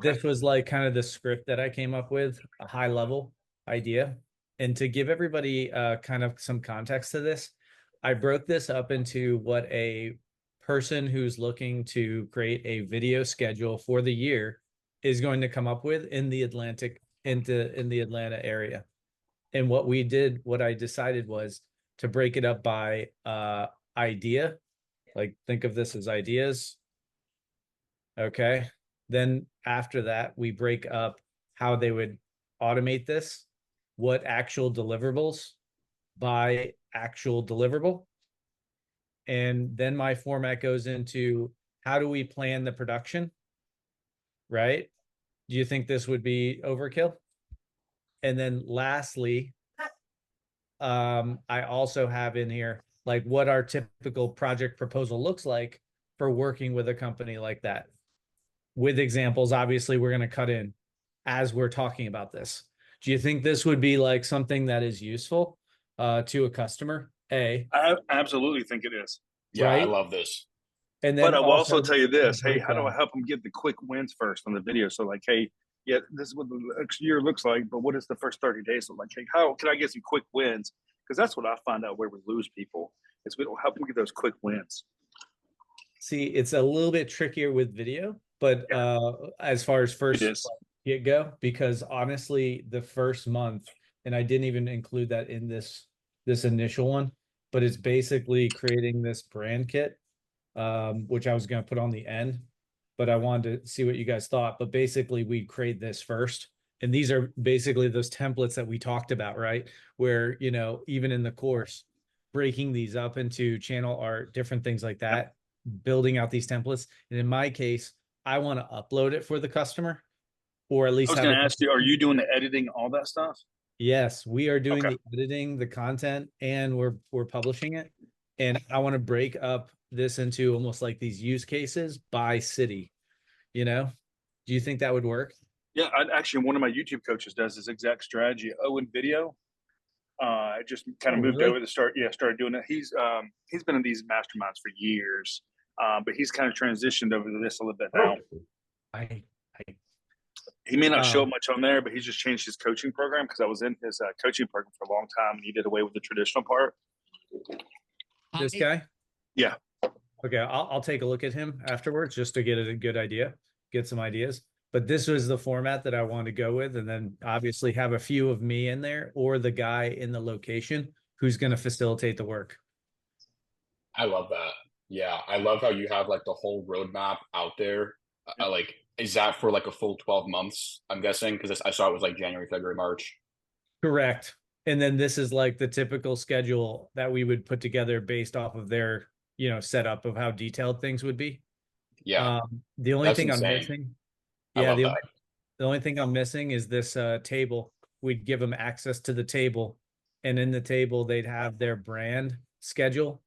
this was like kind of the script that I came up with, a high level idea. And to give everybody kind of some context to this, I broke this up into what a person who's looking to create a video schedule for the year is going to come up with in the Atlanta area. And what I decided was to break it up by idea. Like think of this as ideas. Okay. Then after that, we break up how they would automate this, what actual deliverables by actual deliverable. And then my format goes into how do we plan the production, right? Do you think this would be overkill? And then lastly, I also have in here like what our typical project proposal looks like for working with a company like that. With examples, obviously, we're going to cut in as we're talking about this. Do you think this would be like something that is useful to a customer? I absolutely think it is. Yeah, I Right? love this. And But then I will also also tell you the this. Hey, how do I breakdown. help them get the quick wins first on the video? So like, hey, yeah, this is what the next year looks like, but what is the first 30 days look like? Hey, how can I get some quick wins? Because that's what I find out where we lose people is we don't help them get those quick wins. See, it's a little bit trickier with video, but Yeah, as far as it first is. get go, because honestly, the first month, and I didn't even include that in this initial one, but it's basically creating this brand kit, which I was going to put on the end, but I wanted to see what you guys thought. But basically, we create this first, and these are basically those templates that we talked about, right? Where even in the course, breaking these up into channel art, different things like Yeah. that, building out these templates. And in my case, I want to upload it for the customer, or at I least was have going it. to ask you, are you doing the editing, all that stuff? Yes, we are doing Okay. the editing, the content, and we're publishing it. And I want to break up this into almost like these use cases by city, you know? Do you think that would work? Yeah, actually, one of my YouTube coaches does this exact strategy. Owen Video. I just kind Oh, of moved really? over to started doing it. He's been in these masterminds for years, but he's kind of transitioned over to this a little bit now. I I He may not show uh up much on there, but he's just changed his coaching program because I was in his coaching program for a long time, and he did away with the traditional part. this guy? Yeah, Okay, I'll take a look at him afterwards just to get a good idea, get some ideas. But this was the format that I wanted to go with, and then obviously have a few of me in there or the guy in the location who's going to facilitate the work. I love that. Yeah, I love how you have like the whole roadmap out there. Like, is that for like a full 12 months? I'm guessing because I saw it was like January, February, March. Correct. And then this is like the typical schedule that we would put together based off of their, setup of how detailed things would be. Yeah, The only that's thing I'm insane. missing, I yeah, love the that. the only thing I'm missing is this table. We'd give them access to the table, and in the table they'd have their brand schedule,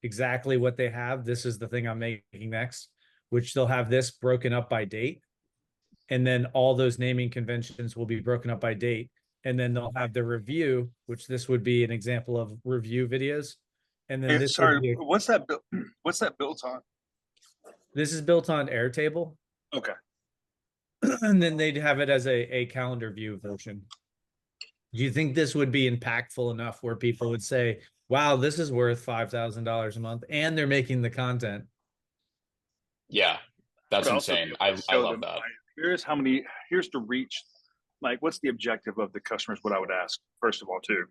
exactly what they have. This is the thing I'm making next, which they'll have this broken up by date, and then all those naming conventions will be broken up by date. And then they'll have the review, which this would be an example of review videos. And then Hey, this would sorry, be what's that? What's that built on? this is built on Airtable, Okay. and then they'd have it as a calendar view version. Do you think this would be impactful enough where people would say, wow, this is worth $5,000 a month and they're making the content? Yeah, I would that's also be insane. able to I show love them, that. here's the reach. Like, what's the objective of the customers? What I would ask, first of all, too.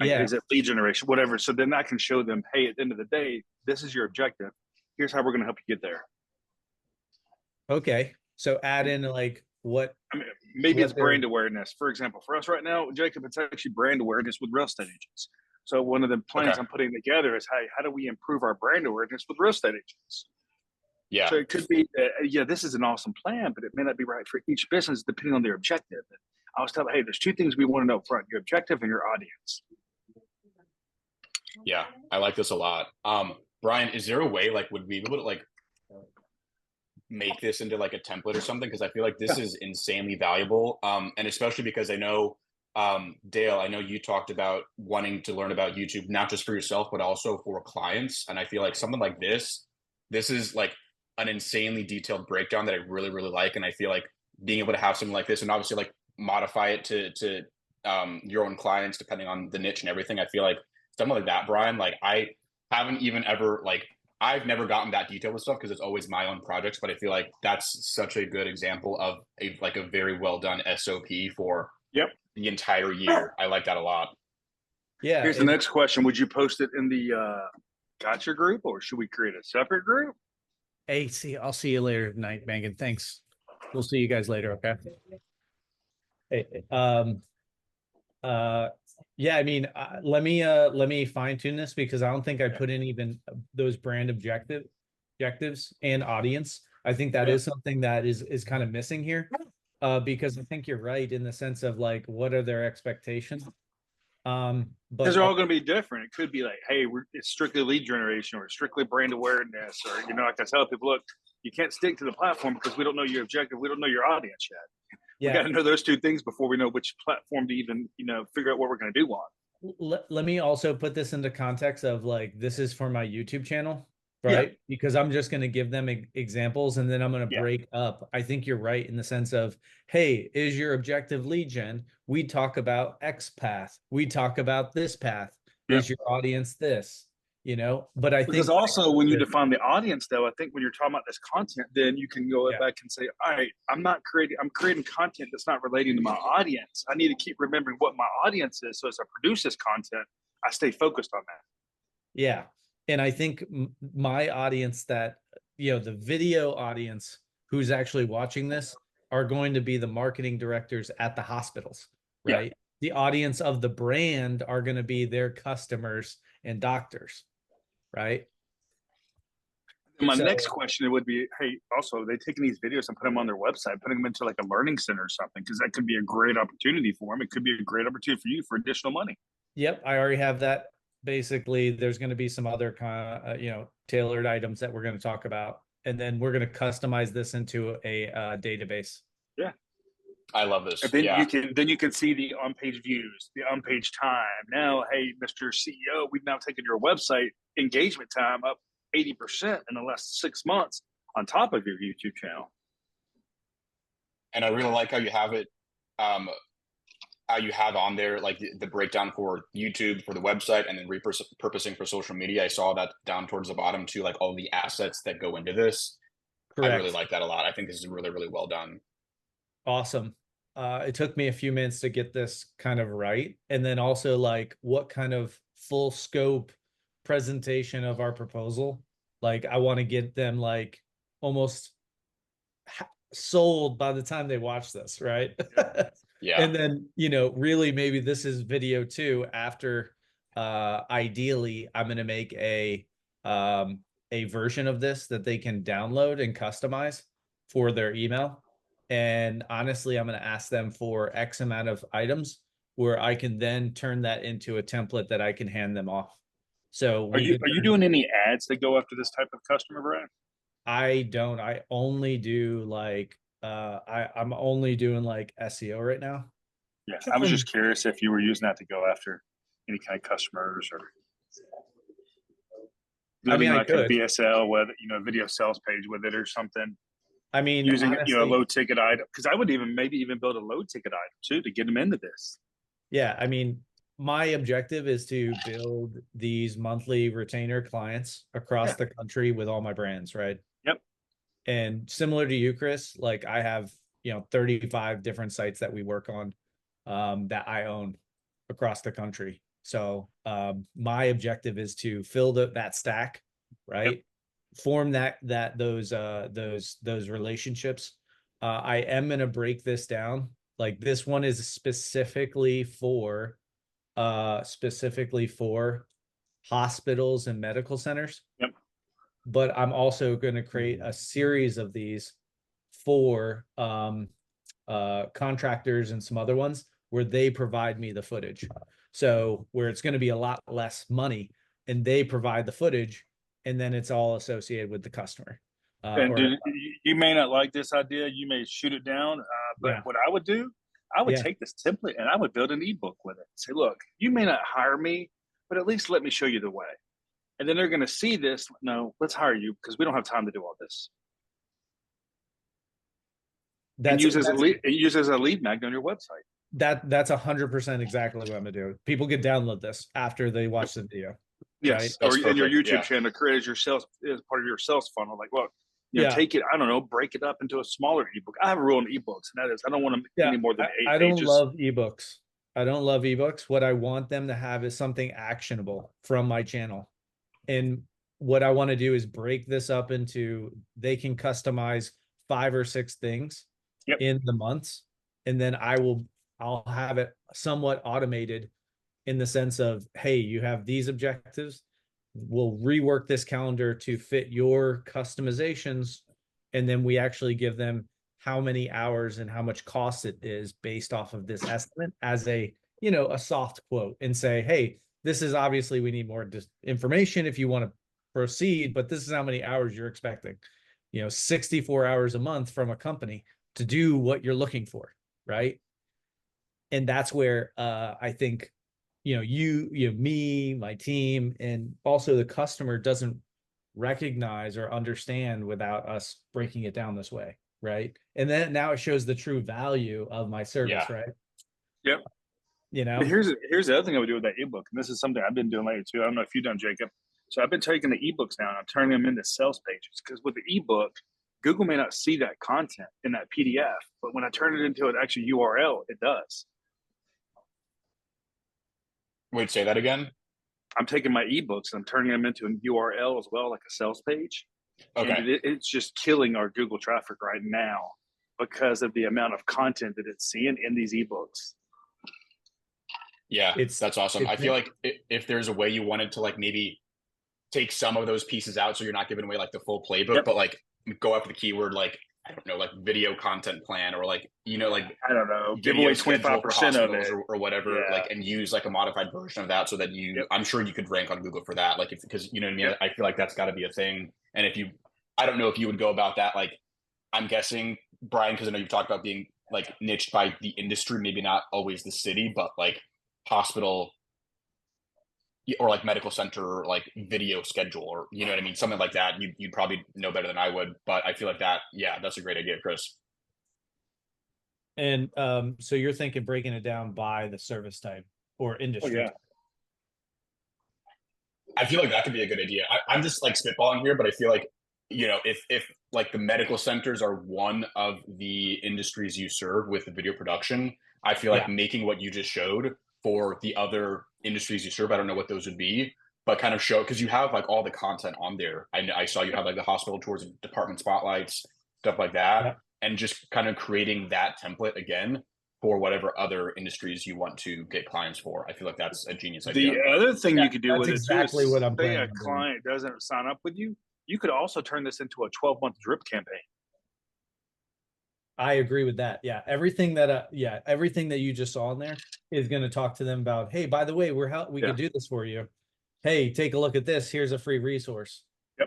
Like, Yeah. is it lead generation, whatever? So then I can show them, hey, at the end of the day, this is your objective. Here's how we're going to help you get there. Okay. So add in like I mean, maybe it's what they're brand awareness. For example, for us right now, Jacob, it's actually brand awareness with real estate agents. So one of the Okay. plans I'm putting together is, hey, how do we improve our brand awareness with real estate agents? Yeah. So it could be, yeah, this is an awesome plan, but it may not be right for each business depending on their objective. And I was telling, hey, there's two things we want to know up front: your objective and your audience. Yeah. I like this a lot. Brian, is there a way like would we be able to like make this into like a template or something? Because I feel like this Yeah. is insanely valuable. And especially because I know Dale, I know you talked about wanting to learn about YouTube, not just for yourself, but also for clients. And I feel like something like this is like an insanely detailed breakdown that I really, really like. And I feel like being able to have something like this and obviously like modify it to your own clients depending on the niche and everything. I feel like something like that, Brian, like I haven't even ever like I've never gotten that detailed with stuff because it's always my own projects, but I feel like that's such a good example of a very well done SOP for Yep. the entire year. I like that a lot. Yeah. Here's the next question. Would you post it in the gotcha group, or should we create a separate group? Hey, I'll see you later tonight, Megan. Thanks. We'll see you guys later. Okay. Hey, yeah, I mean, let me fine tune this because I don't think I put in even those brand objectives and audience. I think that is something that is kind of missing here. Because I think you're right in the sense of like, what are their expectations? But because they're all going to be different. It could be like, hey, it's strictly lead generation or strictly brand awareness, or like I tell people, look, you can't stick to the platform because we don't know your objective, we don't know your audience yet. We got to know those two things before we know which platform to even figure out what we're going to do on. Let me also put this into context of like, this is for my YouTube channel, right? Because I'm just going to give them examples and then I'm going to break up. I think you're right in the sense of, hey, is your objective lead gen? We talk about X path. We talk about this path. Is your audience this? But I because think also when you define the audience, though, I think when you're talking about this content, then you can go back and say, all right, I'm creating content that's not relating to my audience. I need to keep remembering what my audience is. So as I produce this content, I stay focused on that. Yeah. And I think my audience the video audience who's actually watching this are going to be the marketing directors at the hospitals, right? Yeah. The audience of the brand are going to be their customers and doctors, right? And my next question would be, hey, also, are they taking these videos and put them on their website, putting them into like a learning center or something? Because that could be a great opportunity for them. It could be a great opportunity for you for additional money. Yep. I already have that. Basically, there's going to be some other tailored items that we're going to talk about. And then we're going to customize this into a database. Yeah. I love this. And then you can see the on-page views, the on-page time. Now, hey, Mr. CEO, we've now taken your website engagement time up 80% in the last 6 months on top of your YouTube channel. And I really like how you have it, how you have on there like the breakdown for YouTube, for the website, and then repurposing for social media. I saw that down towards the bottom too, like all the assets that go into this. Correct. I really like that a lot. I think this is really, really well done. Awesome. It took me a few minutes to get this kind of right. And then also like what kind of full scope presentation of our proposal. Like I want to get them like almost sold by the time they watch this, right? Yeah. And then, really maybe this is video too after ideally I'm going to make a version of this that they can download and customize for their email. And honestly, I'm going to ask them for X amount of items where I can then turn that into a template that I can hand them off. So are you doing any ads that go after this type of customer, Brad? I don't. I only do like I'm only doing like SEO right now. Yeah, I was just curious if you were using that to go after any kind of customers or building like a VSL with video sales page with it or something. I mean, using honestly, a low ticket item, because I would maybe even build a low ticket item too to get them into this. Yeah, I mean, my objective is to build these monthly retainer clients across the country with all my brands, right? Yep. And similar to you, Chris, like I have 35 different sites that we work on that I own across the country. So my objective is to fill that stack, right? Yep. Form those relationships. I am going to break this down. Like this one is specifically for hospitals and medical centers. Yep. But I'm also going to create a series of these for contractors and some other ones where they provide me the footage. So where it's going to be a lot less money and they provide the footage, and then it's all associated with the customer. And you may not like this idea. You may shoot it down. But what I would do, I would take this template and I would build an ebook with it. Say, look, you may not hire me, but at least let me show you the way. And then they're going to see this. No, let's hire you because we don't have time to do all this. and That's use as a lead magnet on your website. that's 100% exactly what I'm gonna do. People can download this after they watch the video, right? Yes, That's or in your perfect. YouTube Yeah. channel, create as your sales as part of your sales funnel. Like, look, Yeah. take it. I don't know, break it up into a smaller ebook. I have a rule in ebooks, and that is, I don't want to make any more than 8 I pages. don't love ebooks. I don't love ebooks. What I want them to have is something actionable from my channel. And what I want to do is break this up into, they can customize 5 or 6 things in the months. And then I'll have it somewhat automated in the sense of, hey, you have these objectives. We'll rework this calendar to fit your customizations. And then we actually give them how many hours and how much cost it is based off of this estimate as a, a soft quote, and say, hey, this is obviously, we need more information if you want to proceed, but this is how many hours you're expecting, 64 hours a month from a company to do what you're looking for. Right. And that's where I think, me, my team, and also the customer doesn't recognize or understand without us breaking it down this way. Right. And then now it shows the true value of my service. Yeah. Right. Yep. But here's the other thing I would do with that ebook, and this is something I've been doing lately too. I don't know if you've done, Jacob. So I've been taking the ebooks now and I'm turning them into sales pages, because with the ebook, Google may not see that content in that PDF, but when I turn it into an actual URL, it does. Wait, say that again. I'm taking my ebooks and I'm turning them into a URL as well, like a sales page. Okay. And it's just killing our Google traffic right now because of the amount of content that it's seeing in these ebooks. Yeah, that's awesome. I feel like if there's a way you wanted to like maybe take some of those pieces out, so you're not giving away like the full playbook, but like go after the keyword, like, I don't know, like video content plan, or like, like, I don't know, give away 25% of it or whatever, like, and use like a modified version of that so that I'm sure you could rank on Google for that. Like, because you know what I mean? I feel like that's got to be a thing. And I don't know if you would go about that. Like, I'm guessing, Brian, because I know you've talked about being like niched by the industry, maybe not always the city, but like hospital or like medical center, like video schedule, or you know what I mean, something like that. You'd probably know better than I would, but I feel like that's a great idea, Chris. And so you're thinking breaking it down by the service type or industry type. I feel like that could be a good idea. I'm just like spitballing here, but I feel like, if like the medical centers are one of the industries you serve with the video production, I feel like making what you just showed for the other industries you serve, I don't know what those would be, but kind of show, because you have like all the content on there. I saw you have like the hospital tours and department spotlights, stuff like that, and just kind of creating that template again for whatever other industries you want to get clients for. I feel like that's a genius idea. The other thing you could do with exactly it too is, what I'm say a client doesn't sign up with you, you could also turn this into a 12-month drip campaign. I agree with that. Yeah. Everything that you just saw in there is going to talk to them about, hey, by the way, we could do this for you. Hey, take a look at this. Here's a free resource.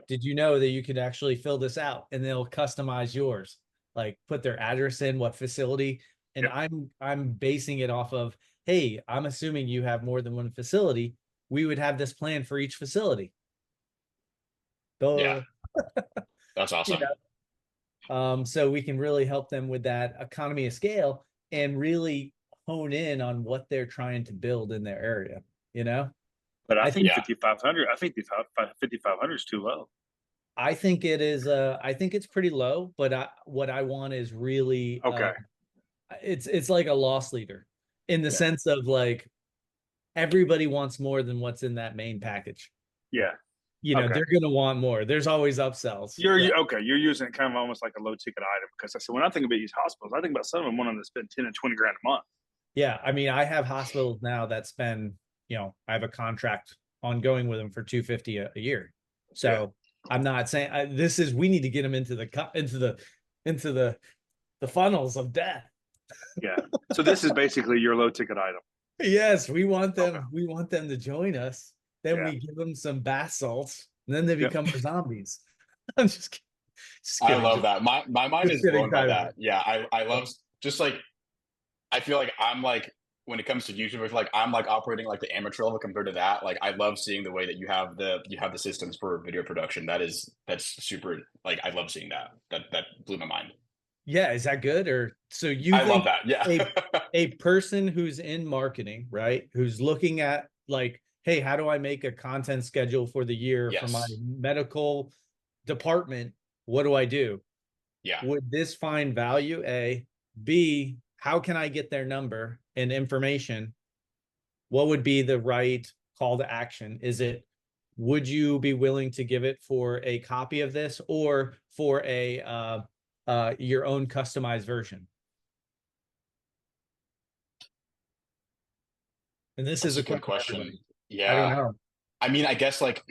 Did you know that you could actually fill this out and they'll customize yours? Like put their address in, what facility. And I'm basing it off of, hey, I'm assuming you have more than one facility. We would have this plan for each facility. Yeah. That's awesome. So we can really help them with that economy of scale and really hone in on what they're trying to build in their area, But I think 5,500, I think 5,500 is too low. I think it is, I think it's pretty low, but what I want is really, it's like a loss leader in the sense of like, everybody wants more than what's in that main package. Yeah. They're going to want more. There's always upsells. You're using it kind of almost like a low ticket item, because I said, when I think about these hospitals, I think about some of them wanting to spend 10 and 20 grand a month. Yeah. I mean, I have hospitals now that spend, I have a contract ongoing with them for $250 a year. So I'm not saying we need to get them into the funnels of death. Yeah. So this is basically your low ticket item. Yes. We want them. Okay. We want them to join us. Then we give them some bath salts, and then they become zombies. I'm just kidding. I love that. My mind is blown by that. Yeah, I love, just like, I feel like I'm like, when it comes to YouTube, I feel like I'm like operating like the amateur level compared to that. Like, I love seeing the way that you have the systems for video production. That's super, like, I love seeing that. That blew my mind. Yeah, is that good? Or so you I love think that. Yeah. a person who's in marketing, right? Who's looking at like, hey, how do I make a content schedule for the year for my Yes. medical department? What do I do? Yeah. Would this find value? A, B, how can I get their number and information? What would be the right call to action? Is it, would you be willing to give it for a copy of this or for a your own customized version? And this is That's a a good question for question. everybody. I don't Yeah. know. I mean, I guess like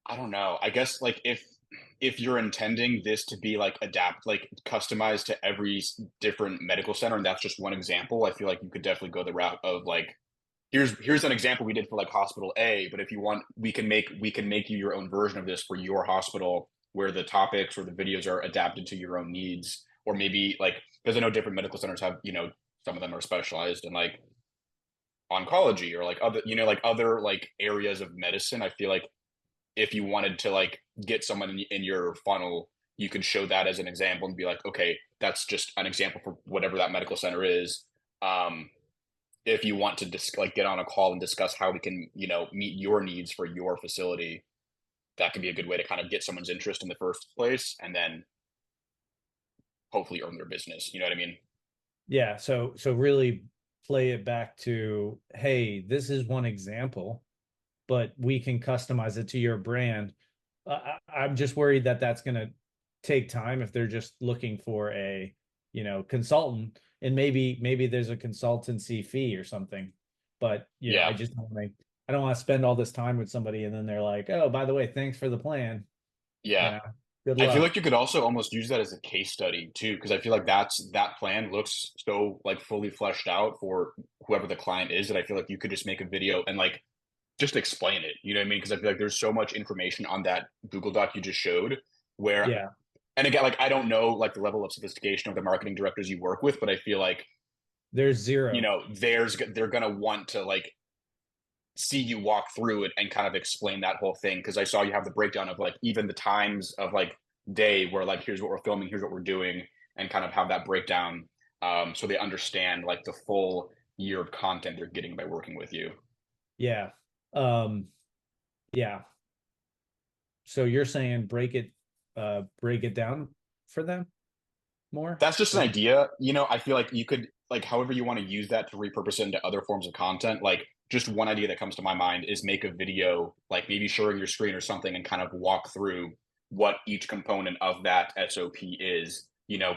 I don't know. I guess like if you're intending this to be like like customized to every different medical center, and that's just one example, I feel like you could definitely go the route of like here's an example we did for like hospital A, but if you want, we can make you your own version of this for your hospital where the topics or the videos are adapted to your own needs, or maybe like because I know different medical centers have some of them are specialized in like oncology or like other like other like areas of medicine. I feel like if you wanted to like get someone in your funnel, you could show that as an example and be like, okay, that's just an example for whatever that medical center is. Um, if you want to just like get on a call and discuss how we can, meet your needs for your facility, that could be a good way to kind of get someone's interest in the first place and then hopefully earn their business. You know what I mean? Yeah, so really play it back to, hey, this is one example, but we can customize it to your brand. I'm just worried that that's going to take time if they're just looking for a, consultant, and maybe there's a consultancy fee or something. But, I Yeah. just don't like, I don't want to spend all this time with somebody and then they're like, oh, by the way, thanks for the plan. You Yeah. know, good I feel luck. like you could also almost use that as a case study too, because I feel like that plan looks so like fully fleshed out for whoever the client is that I feel like you could just make a video and like just explain it. You know what I mean? Because I feel like there's so much information on that Google Doc you just showed where, Yeah, and again, like I don't know like the level of sophistication of the marketing directors you work with, but I feel like, there's zero. they're gonna want to like see you walk through it and kind of explain that whole thing. Cause I saw you have the breakdown of like even the times of like day where like here's what we're filming, here's what we're doing, and kind of have that breakdown. So they understand like the full year of content they're getting by working with you. Yeah. Um, yeah. So you're saying break it down for them more? That's just an idea. I feel like you could like however you want to use that to repurpose it into other forms of content. Like just one idea that comes to my mind is make a video, like maybe showing your screen or something and kind of walk through what each component of that SOP is.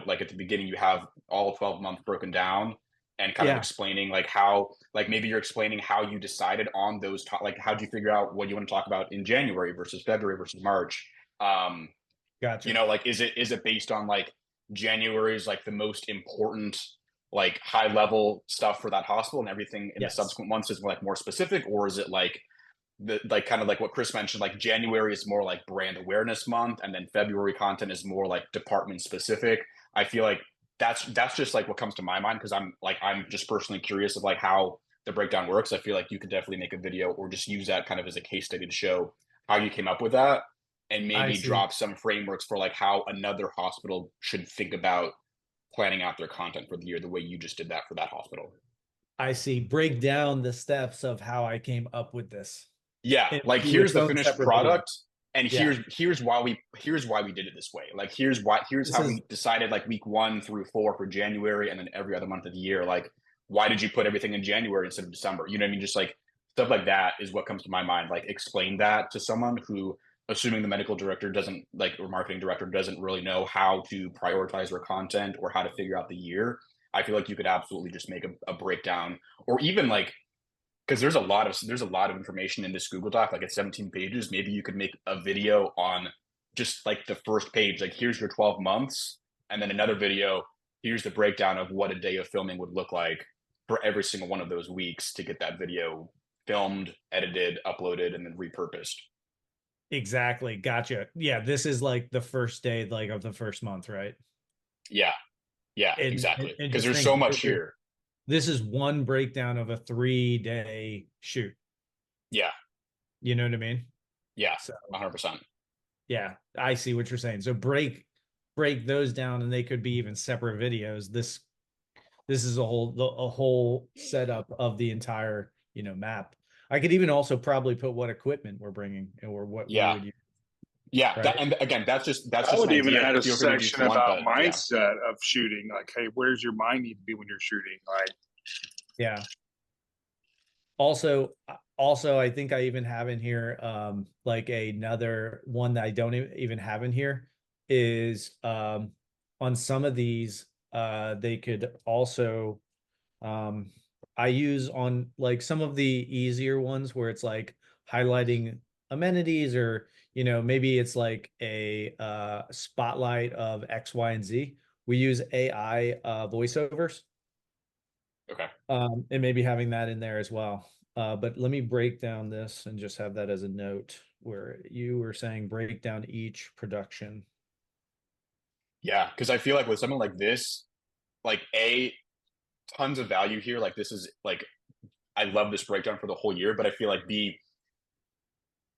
Like at the beginning you have all 12 months broken down and kind of Yeah, explaining like how like maybe you're explaining how you decided on those like how'd you figure out what you want to talk about in January versus February versus March. gotcha. Like is it based on like January is like the most important like high level stuff for that hospital and everything in the Yes. subsequent months is like more specific, or is it like the like kind of like what Chris mentioned, like January is more like brand awareness month and then February content is more like department specific. I feel like that's just like what comes to my mind because I'm just personally curious of like how the breakdown works. I feel like you could definitely make a video or just use that kind of as a case study to show how you came up with that and I maybe see. drop some frameworks for like how another hospital should think about planning out their content for the year the way you just did that for that hospital. I see. Break down the steps of how I came up with this Yeah, like into here's its the own finished separate video. product and Yeah. here's why we did it this way. Like here's This how is we decided like week 1 through 4 for January and then every other month of the year. Like why did you put everything in January instead of December? You know what I mean? Just like stuff like that is what comes to my mind. Like explain that to someone who assuming the medical director doesn't like or marketing director doesn't really know how to prioritize their content or how to figure out the year. I feel like you could absolutely just make a breakdown or even like because there's a lot of information in this Google Doc, like it's 17 pages. Maybe you could make a video on just like the first page, like here's your 12 months, and then another video, here's the breakdown of what a day of filming would look like for every single one of those weeks to get that video filmed, edited, uploaded, and then repurposed. exactly. Gotcha. Yeah, this is like the first day like of the first month, right? Yeah, yeah, And exactly. and Because just there's so think much here. this is one breakdown of a 3-day shoot. Yeah, You know what I mean? yeah, So 100%. yeah, I see what you're saying. So break break those down and they could be even separate videos. This is a whole setup of the entire, you know, map. I could even also probably put what equipment we're bringing or what we Yeah. would use. Yeah. Right. And again, that's just I an would even idea. add a Feel free to do section what you want, about but yeah. mindset of shooting. Like, hey, where's your mind need to be when you're shooting? Like, Yeah. Also, I think I even have in here, like another one that I don't even have in here is, on some of these, they could also, I use on like some of the easier ones where it's like highlighting amenities, or, you know, maybe it's like a spotlight of X, Y, and Z. We use AI voiceovers. Okay. And maybe having that in there as well. But let me break down this and just have that as a note where you were saying break down each production. Yeah, because I feel like with something like this, like tons of value here. Like this is like, I love this breakdown for the whole year, but I feel like B,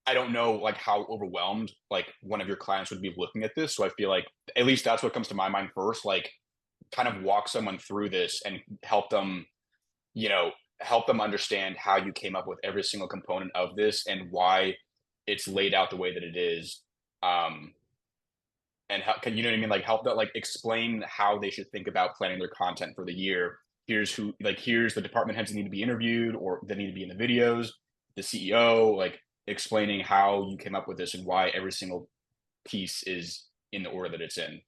I don't know like how overwhelmed like one of your clients would be looking at this. So I feel like at least that's what comes to my mind first. Like kind of walk someone through this and help them, you know, help them understand how you came up with every single component of this and why it's laid out the way that it is. And how can, you know what I mean? Like help that, like explain how they should think about planning their content for the year. Here's who, like, here's the department heads that need to be interviewed or that need to be in the videos, the CEO, like explaining how you came up with this and why every single piece is in the order that it's in.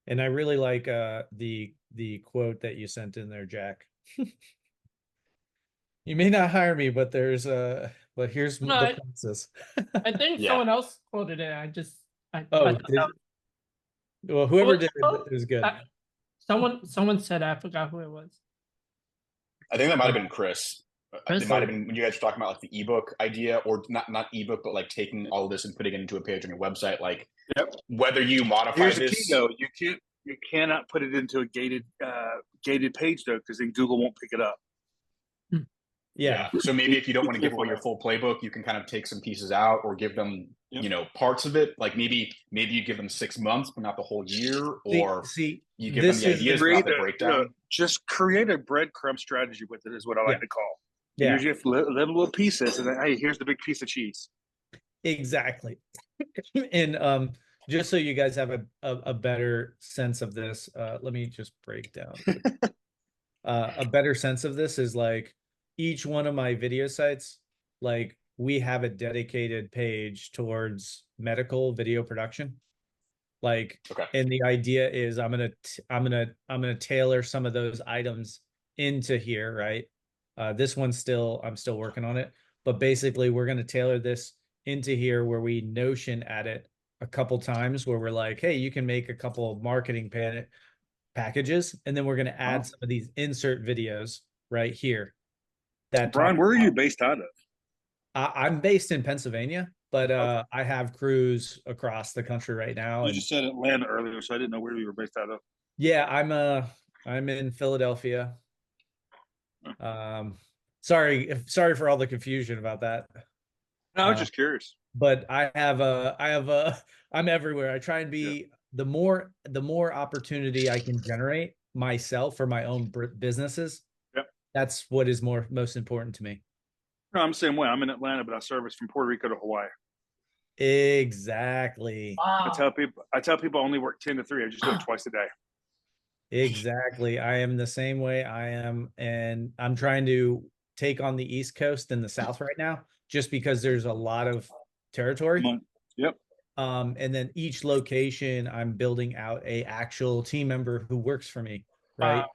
And I really like the quote that you sent in there, Jack. You may not hire me, but there's but here's No, the process. I think Yeah. someone else quoted it. I Oh, thought that well, whoever was- did it was good. someone said, I forgot who it was. I think that might have been Chris. Chris? It might have been when you guys were talking about like the ebook idea, or not ebook, but like taking all of this and putting it into a page on your website. Like, Yep. whether you modify here's the this, key though: you cannot put it into a gated page though, because then Google won't pick it up. Yeah. So maybe if you don't want to give away careful your full playbook, you can kind of take some pieces out or give them, Yep. you know, parts of it. Like maybe you give them 6 months, but not the whole year, or See, you give them the ideas, but not the breakdown. Just create a breadcrumb strategy with it is what I like Yeah. to call. Yeah. Usually, you have little pieces, and then hey, here's the big piece of cheese. Exactly. And just so you guys have a better sense of this, let me just break down. A better sense of this is like each one of my video sites, like we have a dedicated page towards medical video production. Like, Okay. and the idea is I'm gonna tailor some of those items into here, right? This one's I'm still working on it, but basically we're gonna tailor this into here where we Notion at it a couple times where we're like, hey, you can make a couple of marketing packages, and then we're gonna add some of these insert videos right here. That Brian, where are you based out of? I'm based in Pennsylvania, but I have crews across the country right now. You just said Atlanta earlier, so I didn't know where you were based out of. Yeah, I'm in Philadelphia. Sorry for all the confusion about that. No, I was just curious. But I'm everywhere. I try and be the more opportunity I can generate myself for my own businesses. Yep. That's what is most important to me. No, I'm the same way. I'm in Atlanta, but I service from Puerto Rico to Hawaii. Exactly. Wow. I tell people I only work 10 to 3. I just do it twice a day. Exactly. I am the same way. I am, and I'm trying to take on the East Coast and the South right now, just because there's a lot of territory. Yep. And then each location, I'm building out a actual team member who works for me. Right. Wow.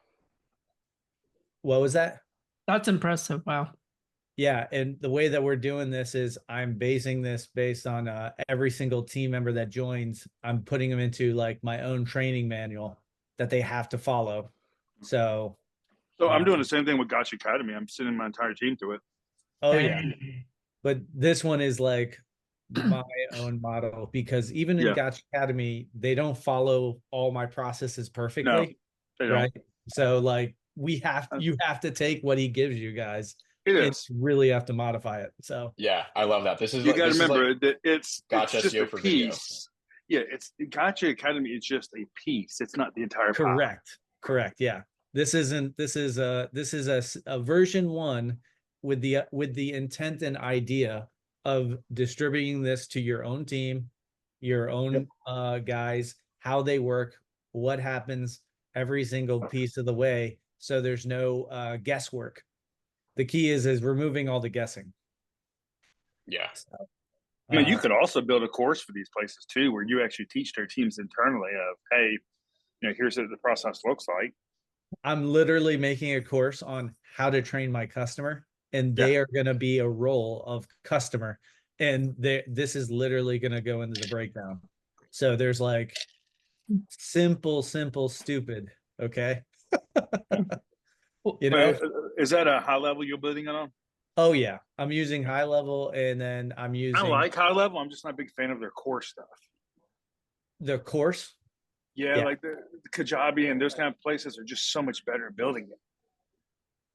What was that? That's impressive. Wow. Yeah, and the way that we're doing this is I'm basing this based on every single team member that joins. I'm putting them into like my own training manual that they have to follow. So I'm doing the same thing with Gotcha Academy. I'm sending my entire team to it. Oh yeah, but this one is like my own model, because even in Gotcha Academy, they don't follow all my processes perfectly. No, they don't. Right? So like you have to take what he gives you guys. It And is. really have to modify it. So Yeah, I love that. This is You like, got to this is like remember that it's Gotcha just SEO a for video. piece. Yeah, it's Gotcha Academy is just a piece. It's not the entire pie. correct. Yeah. This is a version 1 with the intent and idea of distributing this to your own team, your own guys, how they work, what happens every single piece of the way. So there's no guesswork. The key is removing all the guessing. Yeah. So, I mean, you could also build a course for these places too, where you actually teach their teams internally of, hey, here's what the process looks like. I'm literally making a course on how to train my customer, and they are going to be a role of customer. And this is literally going to go into the breakdown. So there's like simple, stupid. Okay. Is that a high level you're building it on? Oh yeah. I'm using high level, and then I'm using. I like high level. I'm just not a big fan of their core stuff. The course. Yeah, like the Kajabi and those kind of places are just so much better at building it.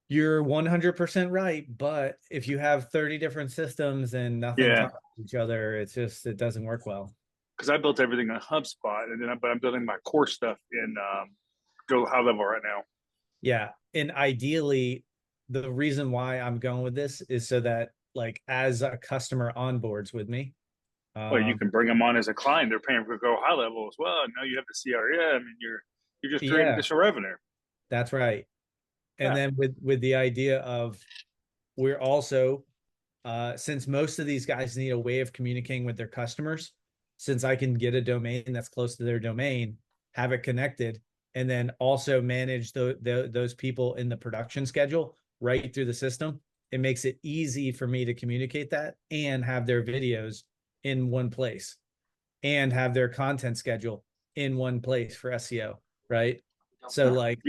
You're 100% right, but if you have 30 different systems and nothing talks to each other, it doesn't work well. Because I built everything on HubSpot, and then I'm building my core stuff in Go High Level right now. Yeah, and ideally, the reason why I'm going with this is so that, like, as a customer onboards with me, well, you can bring them on as a client. They're paying for Go High Level as well. Now you have the CRM, and you're just creating additional revenue. That's right. And then with the idea of, we're also, since most of these guys need a way of communicating with their customers, since I can get a domain that's close to their domain, have it connected, and then also manage those people in the production schedule right through the system, it makes it easy for me to communicate that and have their videos in one place and have their content schedule in one place for SEO, right? So like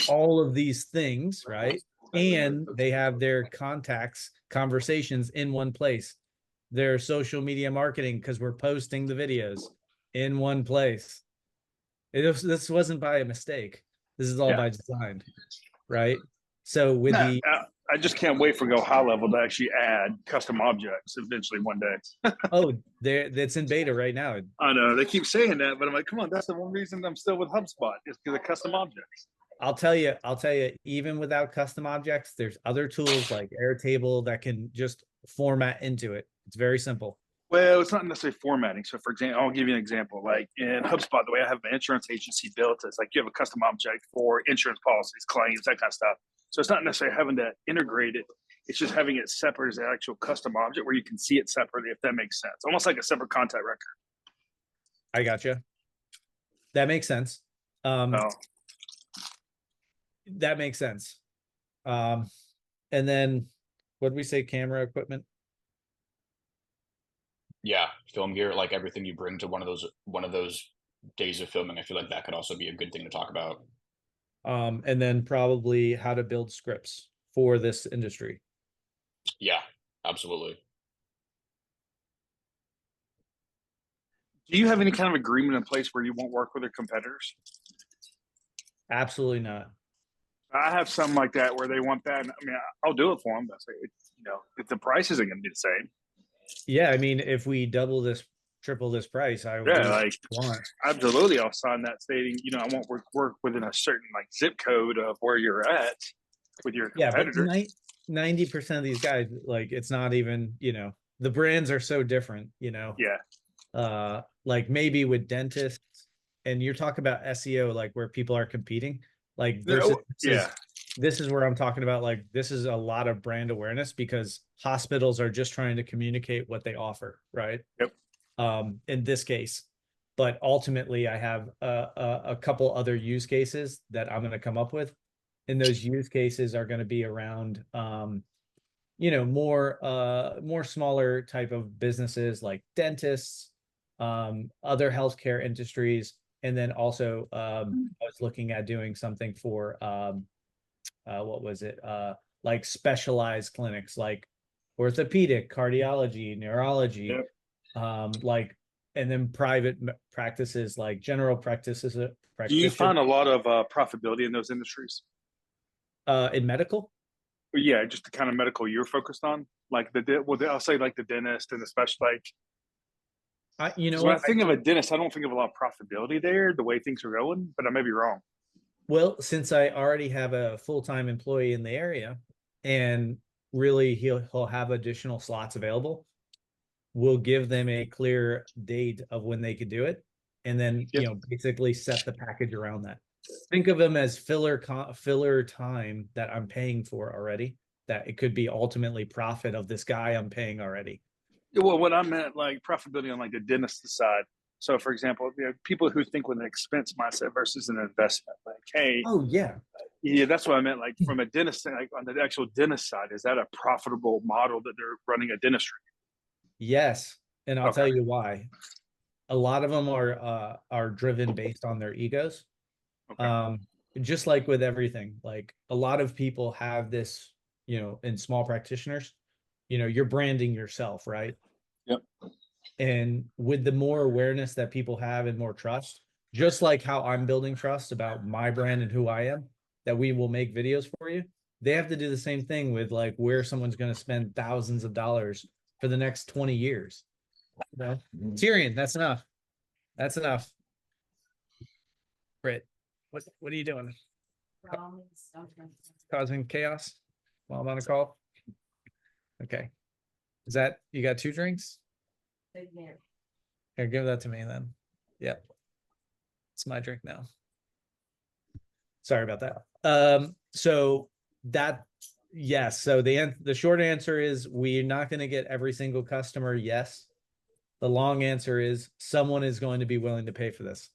all of these things, right? And they have their contacts, conversations in one place. Their social media marketing, because we're posting the videos in one place. This wasn't by a mistake. This is all by design, right? So with I just can't wait for Go High Level to actually add custom objects eventually one day. That's in beta right now. I know they keep saying that, but I'm like, come on, that's the one reason I'm still with HubSpot is because of custom objects. I'll tell you, even without custom objects, there's other tools like Airtable that can just format into it. It's very simple. Well, it's not necessarily formatting. So, for example, I'll give you an example. Like in HubSpot, the way I have my insurance agency built is like you have a custom object for insurance policies, claims, that kind of stuff. So it's not necessarily having to integrate it. It's just having it separate as an actual custom object where you can see it separately, if that makes sense. Almost like a separate contact record. I gotcha. That makes sense. That makes sense. And then what did we say? Camera equipment? Yeah, film gear, like everything you bring to one of those days of filming. I feel like that could also be a good thing to talk about. And then probably how to build scripts for this industry. Yeah, absolutely. Do you have any kind of agreement in place where you won't work with your competitors? Absolutely not. I have something like that where they want that. And, I mean, I'll do it for them. But if the price isn't going to be the same. Yeah, I mean, if we double this, triple this price, I would want. Absolutely, I'll sign that stating, I won't work within a certain like zip code of where you're at with your competitors. Yeah, but 90% of these guys, like, it's not even, the brands are so different, Yeah. Like maybe with dentists, and you're talking about SEO, like where people are competing, like this is where I'm talking about, like, this is a lot of brand awareness because hospitals are just trying to communicate what they offer, right? Yep. In this case, but ultimately I have a couple other use cases that I'm going to come up with, and those use cases are going to be around, more smaller type of businesses like dentists, other healthcare industries, and then also I was looking at doing something for what was it? Like specialized clinics like orthopedic, cardiology, neurology, like, and then private practices like general practices. Do you find a lot of profitability in those industries? In medical. But yeah, just the kind of medical you're focused on, like I'll say like the dentist and especially like, You know when I what? think of a dentist, I don't think of a lot of profitability there, the way things are going, but I may be wrong. Well, since I already have a full-time employee in the area, and really he'll have additional slots available, we'll give them a clear date of when they could do it, and then Yep. basically set the package around that. Think of them as filler time that I'm paying for already. That it could be ultimately profit of this guy I'm paying already. Well, what I meant, like profitability on like the dentist side. So, for example, people who think with an expense mindset versus an investment, like, hey, Oh yeah, yeah, that's what I meant. Like from a dentist, like on the actual dentist side, is that a profitable model that they're running a dentistry? yes, and I'll tell Okay. you why. A lot of them are driven based on their egos. Okay. Just like with everything, like a lot of people have this, in small practitioners, you're branding yourself, right? Yep. And with the more awareness that people have and more trust, just like how I'm building trust about my brand and who I am, that we will make videos for you, they have to do the same thing with like where someone's going to spend thousands of dollars for the next 20 years. Tyrion, that's enough. That's enough. Britt, what are you doing? Causing chaos while I'm on a call. Okay. Is that, you got 2 drinks? Here, give that to me then. Yep. It's my drink now. Sorry about that. So that, yes. So the short answer is we're not going to get every single customer. Yes. The long answer is someone is going to be willing to pay for this.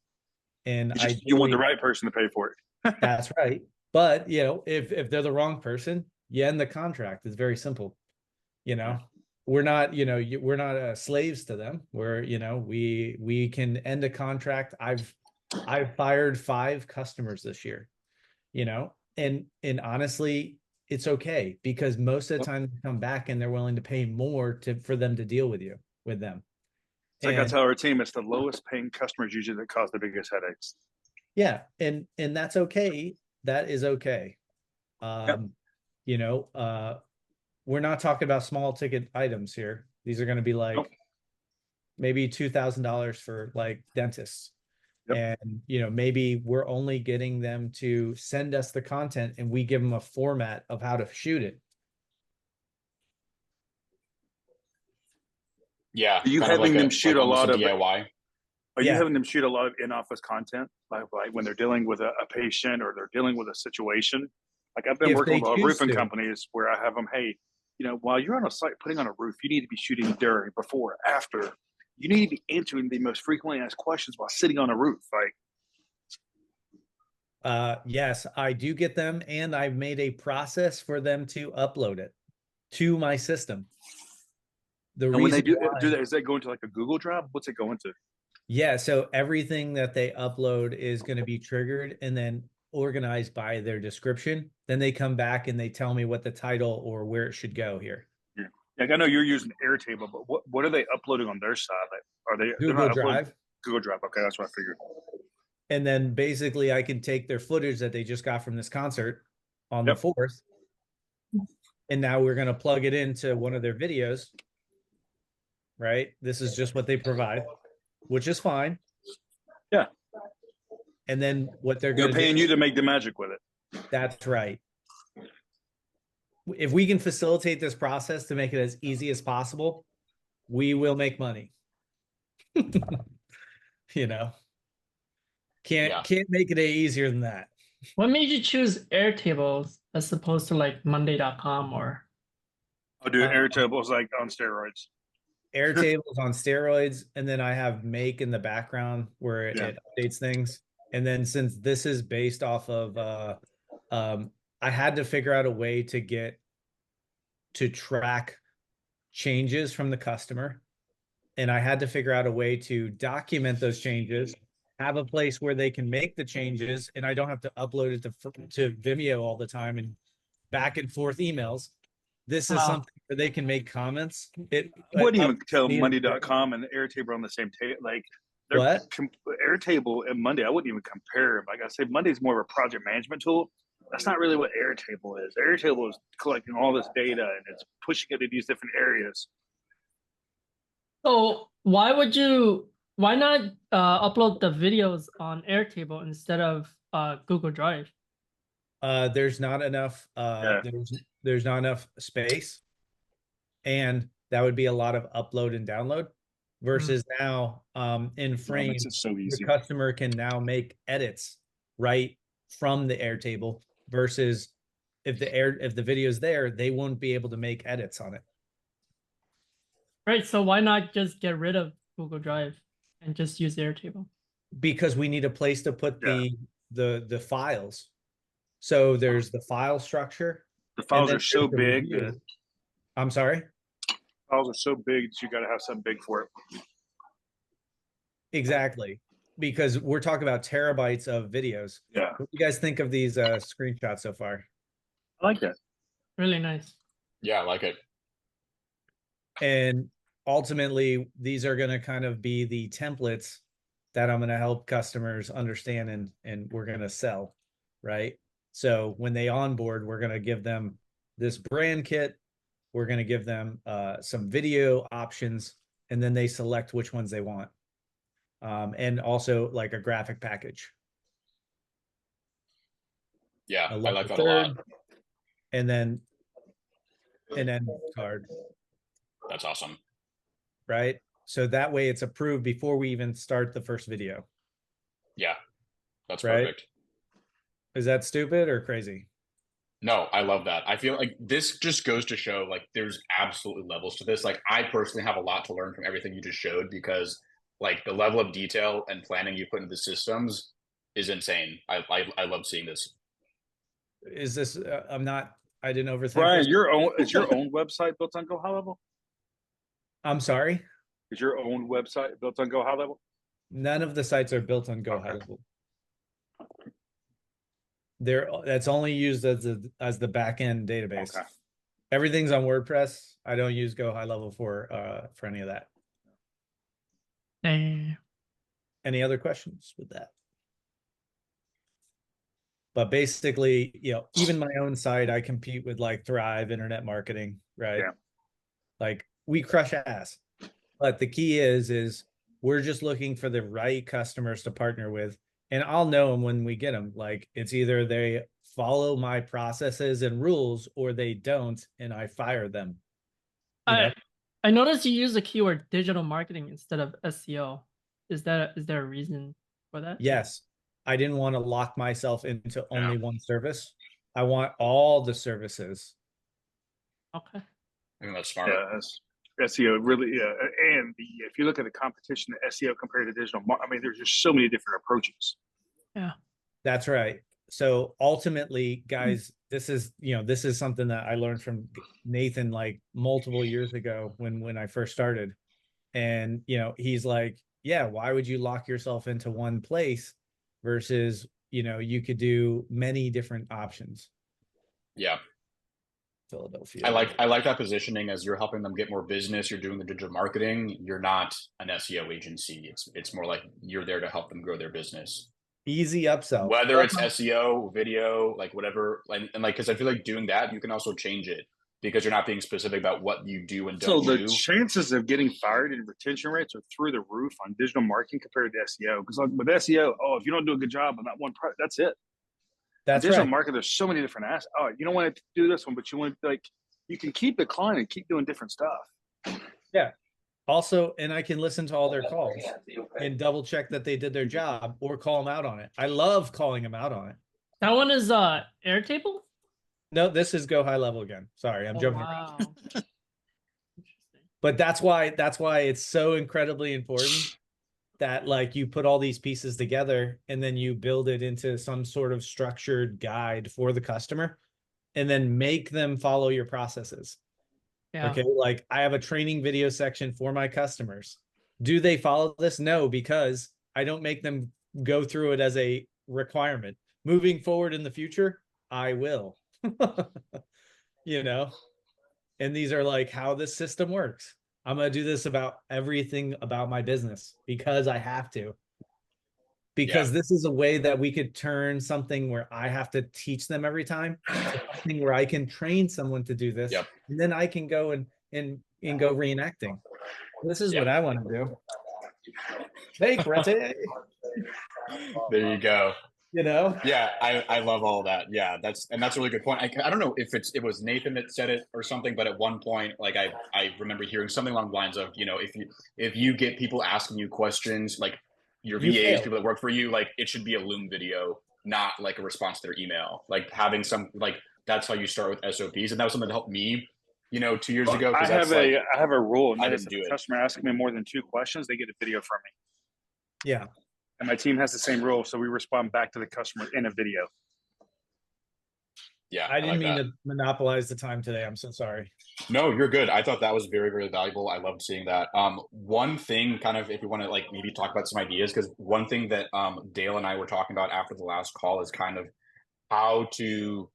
And You want the right person to pay for it. That's right. But if they're the wrong person, you end the contract. It's very simple. We're not, we're not slaves to them. We're, we can end a contract. I've fired 5 customers this year, and honestly, it's okay because most of the time they come back and they're willing to pay more for them to deal with them. It's like I tell our team, it's the lowest paying customers usually that cause the biggest headaches. Yeah, and that's okay. That is okay. We're not talking about small ticket items here. These are going to be like maybe $2,000 for like dentists. Yep. And maybe we're only getting them to send us the content and we give them a format of how to shoot it. Yeah. Are you having them shoot a lot of DIY? Are you having them shoot a lot of in-office content, like when they're dealing with a patient or they're dealing with a situation? Like I've been working with a lot of roofing companies where I have them, hey, while you're on a site putting on a roof, you need to be shooting during, before, after. You need to be answering the most frequently asked questions while sitting on a roof. Yes, I do get them, and I've made a process for them to upload it to my system. And when they do that, is that going to like a Google Drive? What's it going to? Yeah, so everything that they upload is going to be triggered and then organized by their description. Then they come back and they tell me what the title or where it should go here. Yeah, like I know you're using Airtable, but what are they uploading on their side? Like, are they Google Drive? Google Drive. Okay, that's what I figured. And then basically I can take their footage that they just got from this concert on the 4th. And now we're going to plug it into one of their videos. Right? This is just what they provide, which is fine. Yeah. And then what they're going to paying you to make the magic with it. That's right. If we can facilitate this process to make it as easy as possible, we will make money. Can't make it any easier than that. What made you choose Airtable as opposed to like Monday.com or? Oh, dude, Airtable is like on steroids. Airtable is on steroids, and then I have Make in the background where it updates things. And then since this is based off of, I had to figure out a way to track changes from the customer, and I had to figure out a way to document those changes, have a place where they can make the changes, and I don't have to upload it to Vimeo all the time and back and forth emails. This is something where they can make comments. I wouldn't even tell Monday.com and Airtable on the same table. Like, Airtable and Monday, I wouldn't even compare them. Like I said, Monday's more of a project management tool. That's not really what Airtable is. Airtable is collecting all this data and it's pushing it to these different areas. So why not upload the videos on Airtable instead of Google Drive? There's not enough Yeah. there's not enough space, and that would be a lot of upload and download versus now in That Frame makes it so the easy. customer can now make edits right from the Airtable versus if the video's there, they won't be able to make edits on it. Right, so why not just get rid of Google Drive and just use Airtable? Because we need a place to put Yeah. the files. So there's the file structure. The files then are so there's the big review. that I'm sorry? files are so big that you got to have something big for it. Exactly. Because we're talking about terabytes of videos. Yeah. What do you guys think of these screenshots so far? I like that. Really nice. Yeah, I like it. And ultimately, these are going to kind of be the templates that I'm going to help customers understand and we're going to sell, right? So when they onboard, we're going to give them this brand kit. We're going to give them some video options, and then they select which ones they want. And also like a graphic package. Yeah, A I level like that a third, lot. and then an end card, That's awesome. right? So that way it's approved before we even start the first video. Yeah, that's Right? perfect. Is that stupid or crazy? No, I love that. I feel like this just goes to show like there's absolutely levels to this. Like I personally have a lot to learn from everything you just showed because like the level of detail and planning you put into the systems is insane. I love seeing this. Is this I didn't overthink Brian, this. is your own website built on Go High Level? I'm sorry. Is your own website built on Go High Level? None of the sites are built on Go High Level. That's only used as the back end database. Okay. Everything's on WordPress. I don't use Go High Level for any of that. Any other questions with that? But basically, even my own site, I compete with like Thrive Internet Marketing, right? Yeah. Like we crush ass. But the key is we're just looking for the right customers to partner with. And I'll know them when we get them. Like it's either they follow my processes and rules or they don't, and I fire them. I noticed you use the keyword digital marketing instead of SEO. Is there a reason for that? Yes. I didn't want to lock myself into only one service. I want all the services. Okay. I think that's smart. Yeah, SEO really, and if you look at the competition, the SEO compared to digital, I mean, there's just so many different approaches. Yeah. That's right. So ultimately, guys, this is something that I learned from Nathan like multiple years ago when I first started. And he's like, yeah, why would you lock yourself into one place versus you could do many different options. Yeah. Philadelphia. I like that positioning as you're helping them get more business. You're doing the digital marketing. You're not an SEO agency. It's more like you're there to help them grow their business. Easy upsell. Whether it's SEO, video, like whatever, and like because I feel like doing that, you can also change it because you're not being specific about what you do and don't do. So the chances of getting fired and retention rates are through the roof on digital marketing compared to SEO. Because like with SEO, if you don't do a good job on that one product, that's it. That's digital right. marketing, there's so many different aspects. Oh, you don't want to do this one, but you want you can keep the client and keep doing different stuff. Yeah. Also, and I can listen to all their calls and double check that they did their job or call them out on it. I love calling them out on it. That one is Airtable? No, this is Go High Level again. Sorry, I'm jumping. Wow. Interesting. But that's why it's so incredibly important that like you put all these pieces together and then you build it into some sort of structured guide for the customer and then make them follow your processes. Yeah. Okay, like I have a training video section for my customers. Do they follow this? No, because I don't make them go through it as a requirement. Moving forward in the future, I will. And these are like how this system works. I'm going to do this about everything about my business because I have to. because this is a way that we could turn something where I have to teach them every time to something where I can train someone to do this, Yep. and then I can go and go reenacting. This is what I want to do. Fake Rete, There you go. you know? Yeah, I love all that. Yeah, that's a really good point. I don't know if it was Nathan that said it or something, but at one point, like I remember hearing something along the lines of, you know, if you get people asking you questions, like your You VAs, failed. people that work for you, like it should be a Loom video, not like a response to their email. Like having some, like that's how you start with SOPs, and that was something that helped me, you know, 2 years ago. I Because have a rule, and I that is didn't if do a it. customer asks me more than 2 questions, they get a video from me. Yeah. And my team has the same rule, so we respond back to the customer in a video. Yeah, I didn't like mean that. to monopolize the time today. I'm so sorry. No, you're good. I thought that was very, very valuable. I loved seeing that. One thing, kind of, if you want to like maybe talk about some ideas, because one thing that Dale and I were talking about after the last call is kind of how to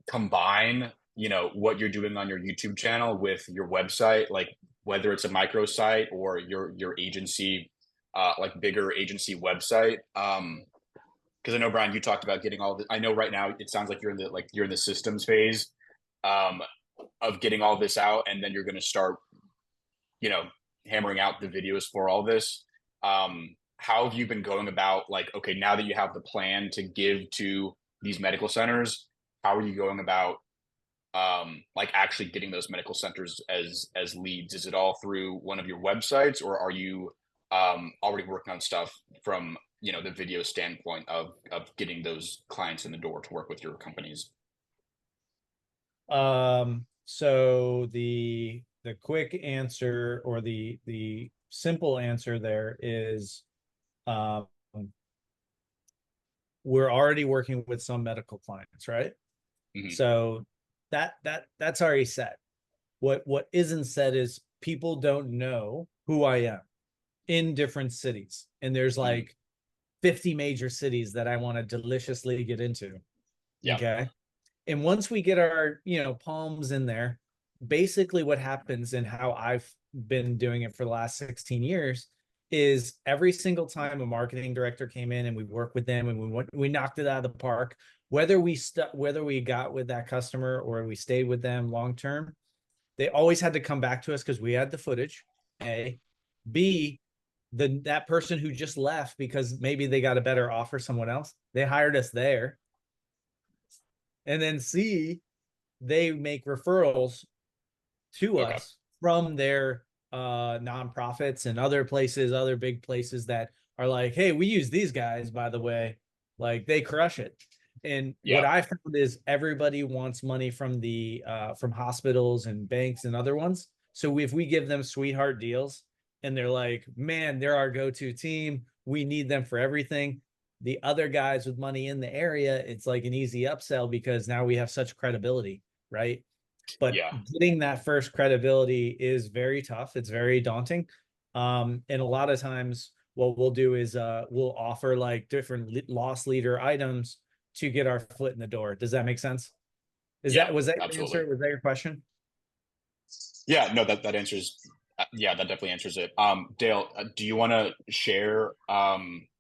combine, you know, what you're doing on your YouTube channel with your website, like whether it's a microsite or your agency, like bigger agency website. Because I know, Brian, you talked about getting all the. I know right now it sounds like you're in the systems phase. Of getting all this out, and then you're going to start, you know, hammering out the videos for all this. How have you been going about, like, okay, now that you have the plan to give to these medical centers, how are you going about like actually getting those medical centers as leads? Is it all through one of your websites, or are you already working on stuff from, you know, the video standpoint of getting those clients in the door to work with your companies? So the quick answer, or the simple answer there is, we're already working with some medical clients, right? Mhm. So that's already set. What isn't said is people don't know who I am in different cities, and there's like 50 major cities that I want to deliciously get into. Yeah. Okay. And once we get our, you know, palms in there, basically what happens, and how I've been doing it for the last 16 years, is every single time a marketing director came in and we worked with them and we knocked it out of the park, whether we got with that customer or we stayed with them long term, they always had to come back to us because we had the footage. A, B, that person who just left because maybe they got a better offer somewhere else, they hired us there. And then C, they make referrals to us from their nonprofits and other places, other big places that are like, hey, we use these guys, by the way, like they crush it. And what I found is everybody wants money from the from hospitals and banks and other ones. So if we give them sweetheart deals and they're like, man, they're our go-to team, we need them for everything, the other guys with money in the area, it's like an easy upsell because now we have such credibility, right? But getting that first credibility is very tough. It's very daunting. And a lot of times what we'll do is we'll offer like different loss leader items to get our foot in the door. Does that make sense? Was that your answer? Was that your question? Yeah, no, that answers. Yeah, that definitely answers it. Dale, do you want to share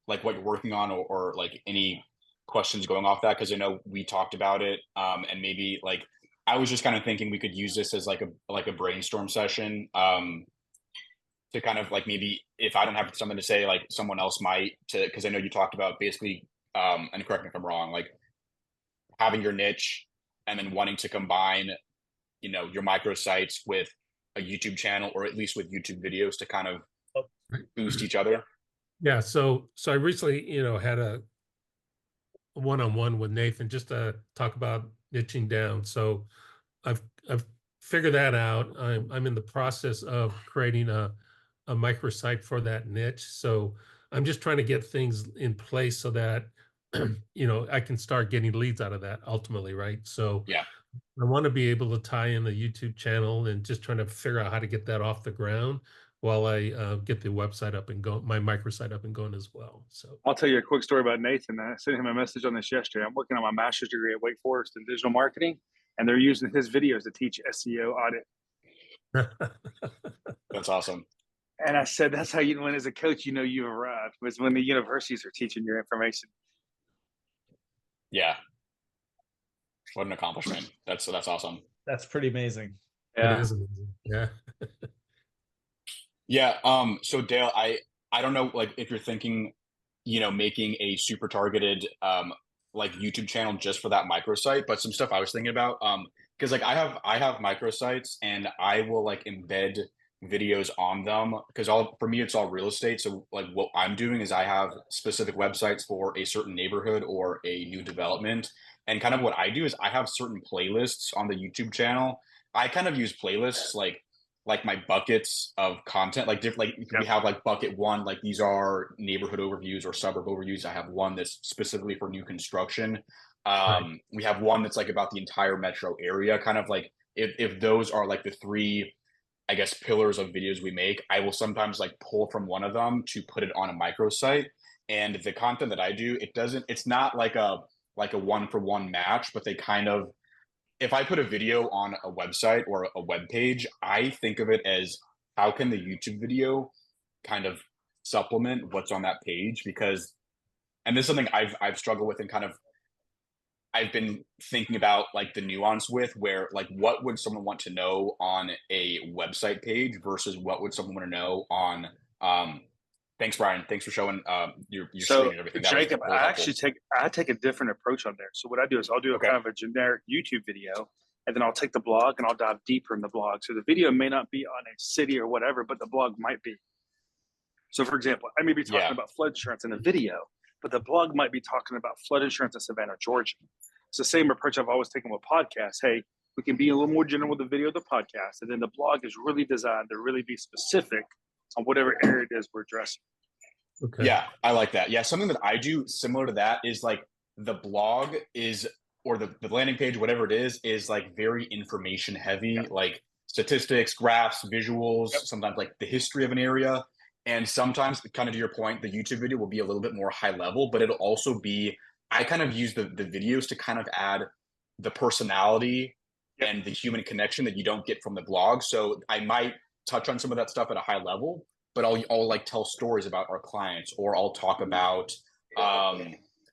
like what you're working on, or like any questions going off that? Because I know we talked about it, and maybe like I was just kind of thinking we could use this as like a brainstorm session, to kind of like, maybe if I don't have something to say, like someone else might, to, because I know you talked about basically, and correct me if I'm wrong, like having your niche and then wanting to combine, you know, your microsites with a YouTube channel, or at least with YouTube videos, to kind of boost each other. Yeah. So I recently, you know, had a one-on-one with Nathan just to talk about niching down. So I've figured that out. I'm in the process of creating a microsite for that niche. So I'm just trying to get things in place so that you know, I can start getting leads out of that ultimately, right? So Yeah, I want to be able to tie in the YouTube channel and just trying to figure out how to get that off the ground while I get the website up and go, my microsite up and going as well. So I'll tell you a quick story about Nathan. I sent him a message on this yesterday. I'm working on my master's degree at Wake Forest in digital marketing, and they're using his videos to teach SEO audit. that's awesome. And I said, that's how you, when as a coach, you know you've arrived, was when the universities are teaching your information. Yeah. What an accomplishment. That's awesome. That's pretty amazing. It Yeah. is amazing. Yeah. Yeah. So Dale, I don't know, like, if you're thinking, making a super targeted like YouTube channel just for that microsite, but some stuff I was thinking about, because like I have microsites and I will like embed videos on them because for me it's all real estate. So like what I'm doing is I have specific websites for a certain neighborhood or a new development. And kind of what I do is I have certain playlists on the YouTube channel. I kind of use playlists like my buckets of content, like different, like we have like bucket one, like these are neighborhood overviews or suburb overviews. I have one that's specifically for new construction. We have one that's like about the entire metro area, kind of like if those are like the three, I guess, pillars of videos we make, I will sometimes like pull from one of them to put it on a microsite. And the content that I do, it's not like a one for one match, but they kind of, if I put a video on a website or a web page, I think of it as how can the YouTube video kind of supplement what's on that page? Because, and this is something I've struggled with and kind of I've been thinking about like the nuance with, where like what would someone want to know on a website page versus what would someone want to know on thanks Brian, thanks for showing your screen and everything. That Jacob, was I take a different approach on there. So what I do is I'll do a kind of a generic YouTube video, and then I'll take the blog and I'll dive deeper in the blog. So the video may not be on a city or whatever, but the blog might be. So for example, I may be talking about flood insurance in the video, but the blog might be talking about flood insurance in Savannah, Georgia. It's the same approach I've always taken with podcasts. Hey, we can be a little more general with the video of the podcast, and then the blog is really designed to really be specific on whatever area it is we're addressing. Okay. Yeah, I like that. Yeah, something that I do similar to that is like the blog is, or the landing page, whatever it is like very information heavy, like statistics, graphs, visuals, sometimes like the history of an area. And sometimes, kind of to your point, the YouTube video will be a little bit more high level, but it'll also be, I kind of use the videos to kind of add the personality and the human connection that you don't get from the blog. So I might touch on some of that stuff at a high level, but I'll like tell stories about our clients, or I'll talk about,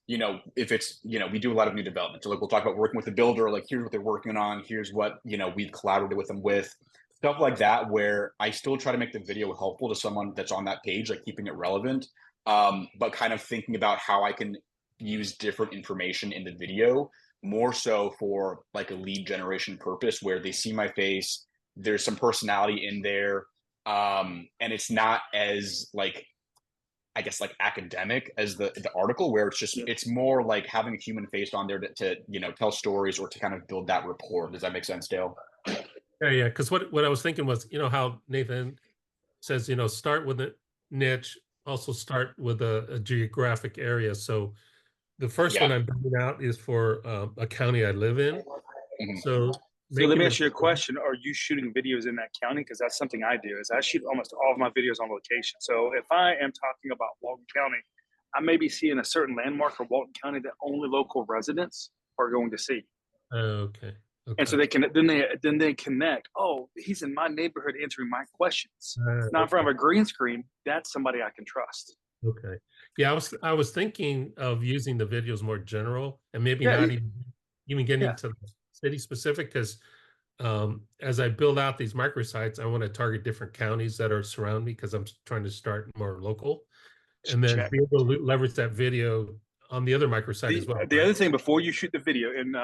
if it's, we do a lot of new development. So like we'll talk about working with a builder, like here's what they're working on, here's what, we've collaborated with them with, stuff like that, where I still try to make the video helpful to someone that's on that page, like keeping it relevant, but kind of thinking about how I can use different information in the video, more so for like a lead generation purpose, where they see my face, there's some personality in there, and it's not as like, I guess, like academic as the article, where it's just it's more like having a human face on there to tell stories or to kind of build that rapport. Does that make sense, Dale? Yeah, because what I was thinking was, how Nathan says, start with a niche, also start with a geographic area. So the first one I'm bringing out is for a county I live in. So let me ask you a question. Are you shooting videos in that county? Because that's something I do, is I shoot almost all of my videos on location. So if I am talking about Walton County, I may be seeing a certain landmark for Walton County that only local residents are going to see. Okay. And so they can then they connect. Oh, he's in my neighborhood answering my questions. Now in front of a green screen, that's somebody I can trust. Okay. Yeah, I was thinking of using the videos more general, and maybe not even getting into city specific, because as I build out these microsites, I want to target different counties that are surround me, because I'm trying to start more local, and then be able to leverage that video on the other microsite as well. The other thing, before you shoot the video, and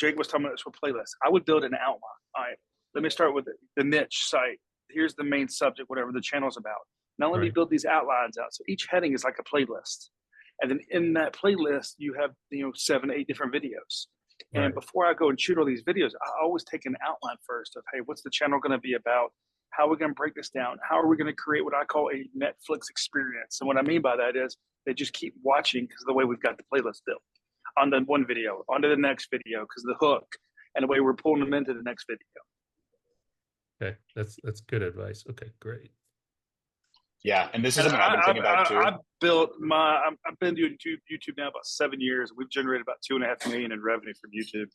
Jake was talking about this for playlists, I would build an outline. All right, let me start with the niche site. Here's the main subject, whatever the channel's about. Now let me build these outlines out. So each heading is like a playlist. And then in that playlist, you have 7, 8 different videos. And before I go and shoot all these videos, I always take an outline first of, hey, what's the channel going to be about? How are we going to break this down? How are we going to create what I call a Netflix experience? And what I mean by that is they just keep watching because of the way we've got the playlist built. On the one video, onto the next video, because of the hook and the way we're pulling them into the next video. Okay, that's good advice. Okay, great. Yeah, and this is something I've been thinking about too. I've been doing YouTube now about 7 years. We've generated about $2.5 million in revenue from YouTube.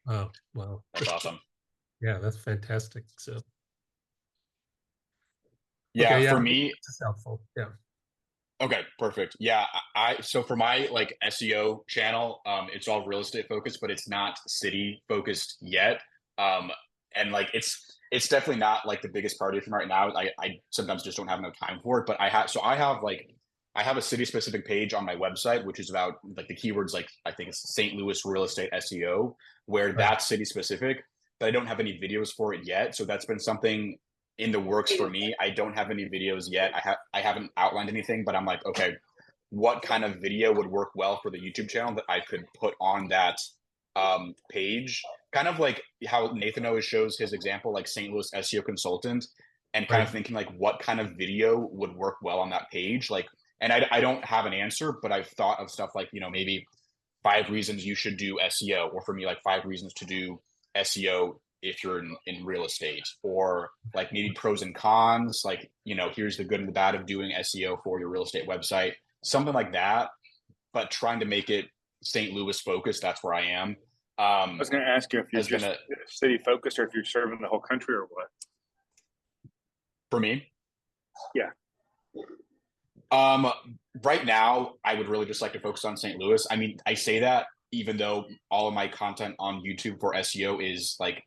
Oh, wow, that's awesome. Yeah, that's fantastic. So, Yeah, Okay, for me, it's helpful. Yeah. okay, perfect. Yeah, so for my like SEO channel, it's all real estate focused, but it's not city focused yet. Um, and like it's definitely not like the biggest priority for me right now. I sometimes just don't have enough time for it. But I have a city specific page on my website, which is about like the keywords like I think it's St. Louis real estate SEO, where Right. that's city specific. But I don't have any videos for it yet. So that's been something in the works for me. I don't have any videos yet. I haven't outlined anything, but I'm like, okay, what kind of video would work well for the YouTube channel that I could put on that page? Kind of like how Nathan always shows his example, like St. Louis SEO consultant, and kind Right. of thinking like what kind of video would work well on that page. Like, and I don't have an answer, but I've thought of stuff like, you know, maybe 5 reasons you should do SEO, or for me, like 5 reasons to do SEO if you're in real estate, or like maybe pros and cons, like, you know, here's the good and the bad of doing SEO for your real estate website, something like that, but trying to make it St. Louis focused. That's where I am. I was going to ask you if you're Has been just city focused or if you're serving the whole country or what. For me. Yeah. Right now, I would really just like to focus on St. Louis. I mean, I say that even though all of my content on YouTube for SEO is like,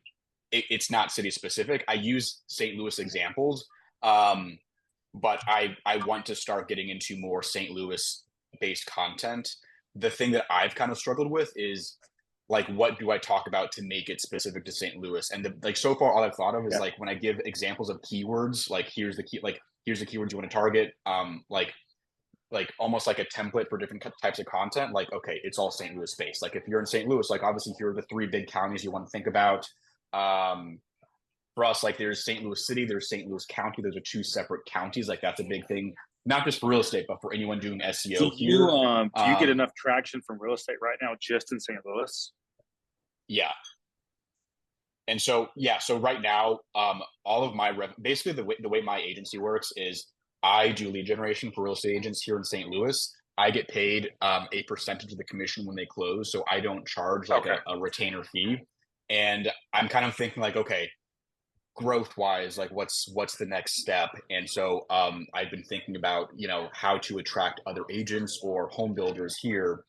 it's not city specific. I use St. Louis examples, but I want to start getting into more St. Louis based content. The thing that I've kind of struggled with is like, what do I talk about to make it specific to St. Louis? And like so far, all I've thought of is like when I give examples of keywords, like here's the keywords you want to target, like almost like a template for different types of content. Like, okay, it's all St. Louis based. Like if you're in St. Louis, like obviously here are the 3 big counties you want to think about. For us, like there's St. Louis City, there's St. Louis County. Those are 2 separate counties. Like that's a big thing, not just for real estate, but for anyone doing SEO here. Do you get enough traction from real estate right now just in St. Louis? Yeah. And so, yeah, so right now, all of my basically the way my agency works is I do lead generation for real estate agents here in St. Louis. I get paid a percentage of the commission when they close, so I don't charge like a retainer fee. And I'm kind of thinking like, okay, growth wise, like what's the next step? And so I've been thinking about, you know, how to attract other agents or home builders here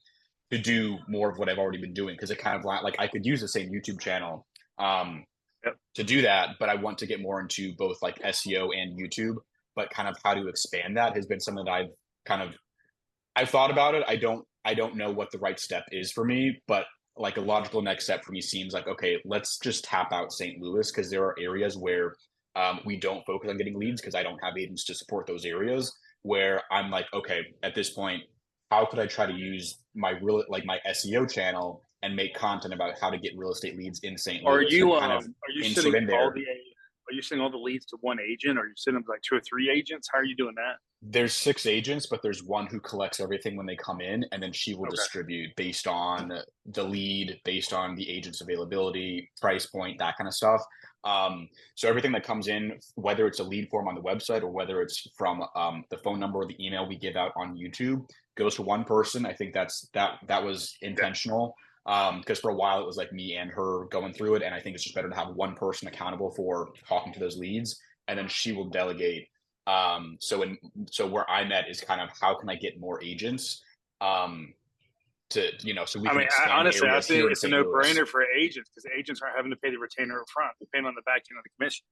to do more of what I've already been doing, because it kind of like I could use the same YouTube channel to do that, but I want to get more into both like SEO and YouTube. But kind of how to expand that has been something that I've thought about it. I don't know what the right step is for me, but like a logical next step for me seems like, okay, let's just tap out St. Louis, because there are areas where we don't focus on getting leads because I don't have agents to support those areas, where I'm like, okay, at this point, how could I try to use my my SEO channel and make content about how to get real estate leads in St. Louis? Are you sending all the leads to one agent, or are you sending like 2 or 3 agents? How are you doing that? There's 6 agents, but there's one who collects everything when they come in, and then she will distribute based on the lead, based on the agent's availability, price point, that kind of stuff. So everything that comes in, whether it's a lead form on the website or whether it's from the phone number or the email we give out on YouTube, goes to one person. I think that was intentional, because for a while it was like me and her going through it, and I think it's just better to have one person accountable for talking to those leads, and then she will delegate. So where I'm at is kind of how can I get more agents to, you know, so we can expand honestly, I think it's a no-brainer Louis. for agents, because agents aren't having to pay the retainer up front. They're paying on the back end of the commission.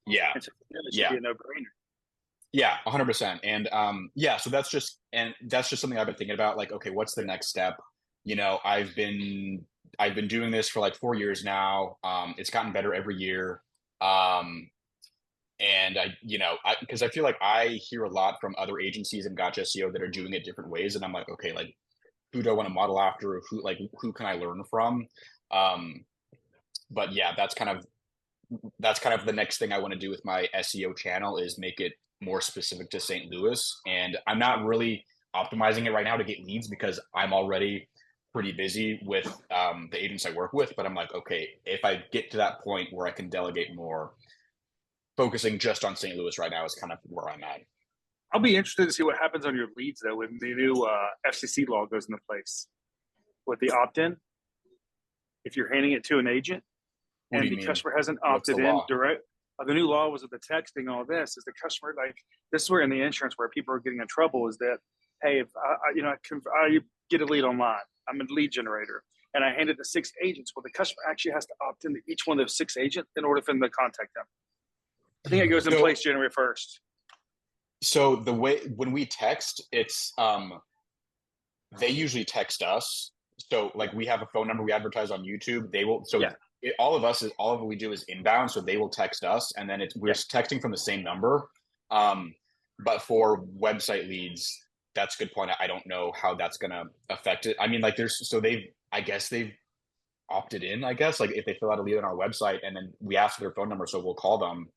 Yeah. And so it should be a no-brainer. Yeah, 100%. And so that's just something I've been thinking about. Like, okay, what's the next step? You know, I've been doing this for like 4 years now. It's gotten better every year. And because I feel like I hear a lot from other agencies in Gotcha SEO that are doing it different ways, and I'm like, okay, like who do I want to model after? Who can I learn from? But yeah, that's kind of the next thing I want to do with my SEO channel, is make it more specific to St. Louis. And I'm not really optimizing it right now to get leads, because I'm already pretty busy with the agents I work with. But I'm like, okay, if I get to that point where I can delegate more, focusing just on St. Louis right now is kind of where I'm at. I'll be interested to see what happens on your leads though when the new FCC law goes into place with the opt-in. If you're handing it to an agent and the customer hasn't opted in direct, the new law was with the texting, all this is the customer, like, this is where in the insurance where people are getting in trouble is that, hey, if I get a lead online, I'm a lead generator, and I hand it to 6 agents. Well, the customer actually has to opt into each one of those 6 agents in order for them to contact them. I think it goes in place January 1st. So the way when we text, it's they usually text us. So like we have a phone number we advertise on YouTube. They will all of what we do is inbound. So they will text us, and then we're texting from the same number. But for website leads, that's a good point. I don't know how that's gonna affect it. I mean, like I guess they've opted in, I guess, like if they fill out a lead on our website and then we ask for their phone number, so we'll call them.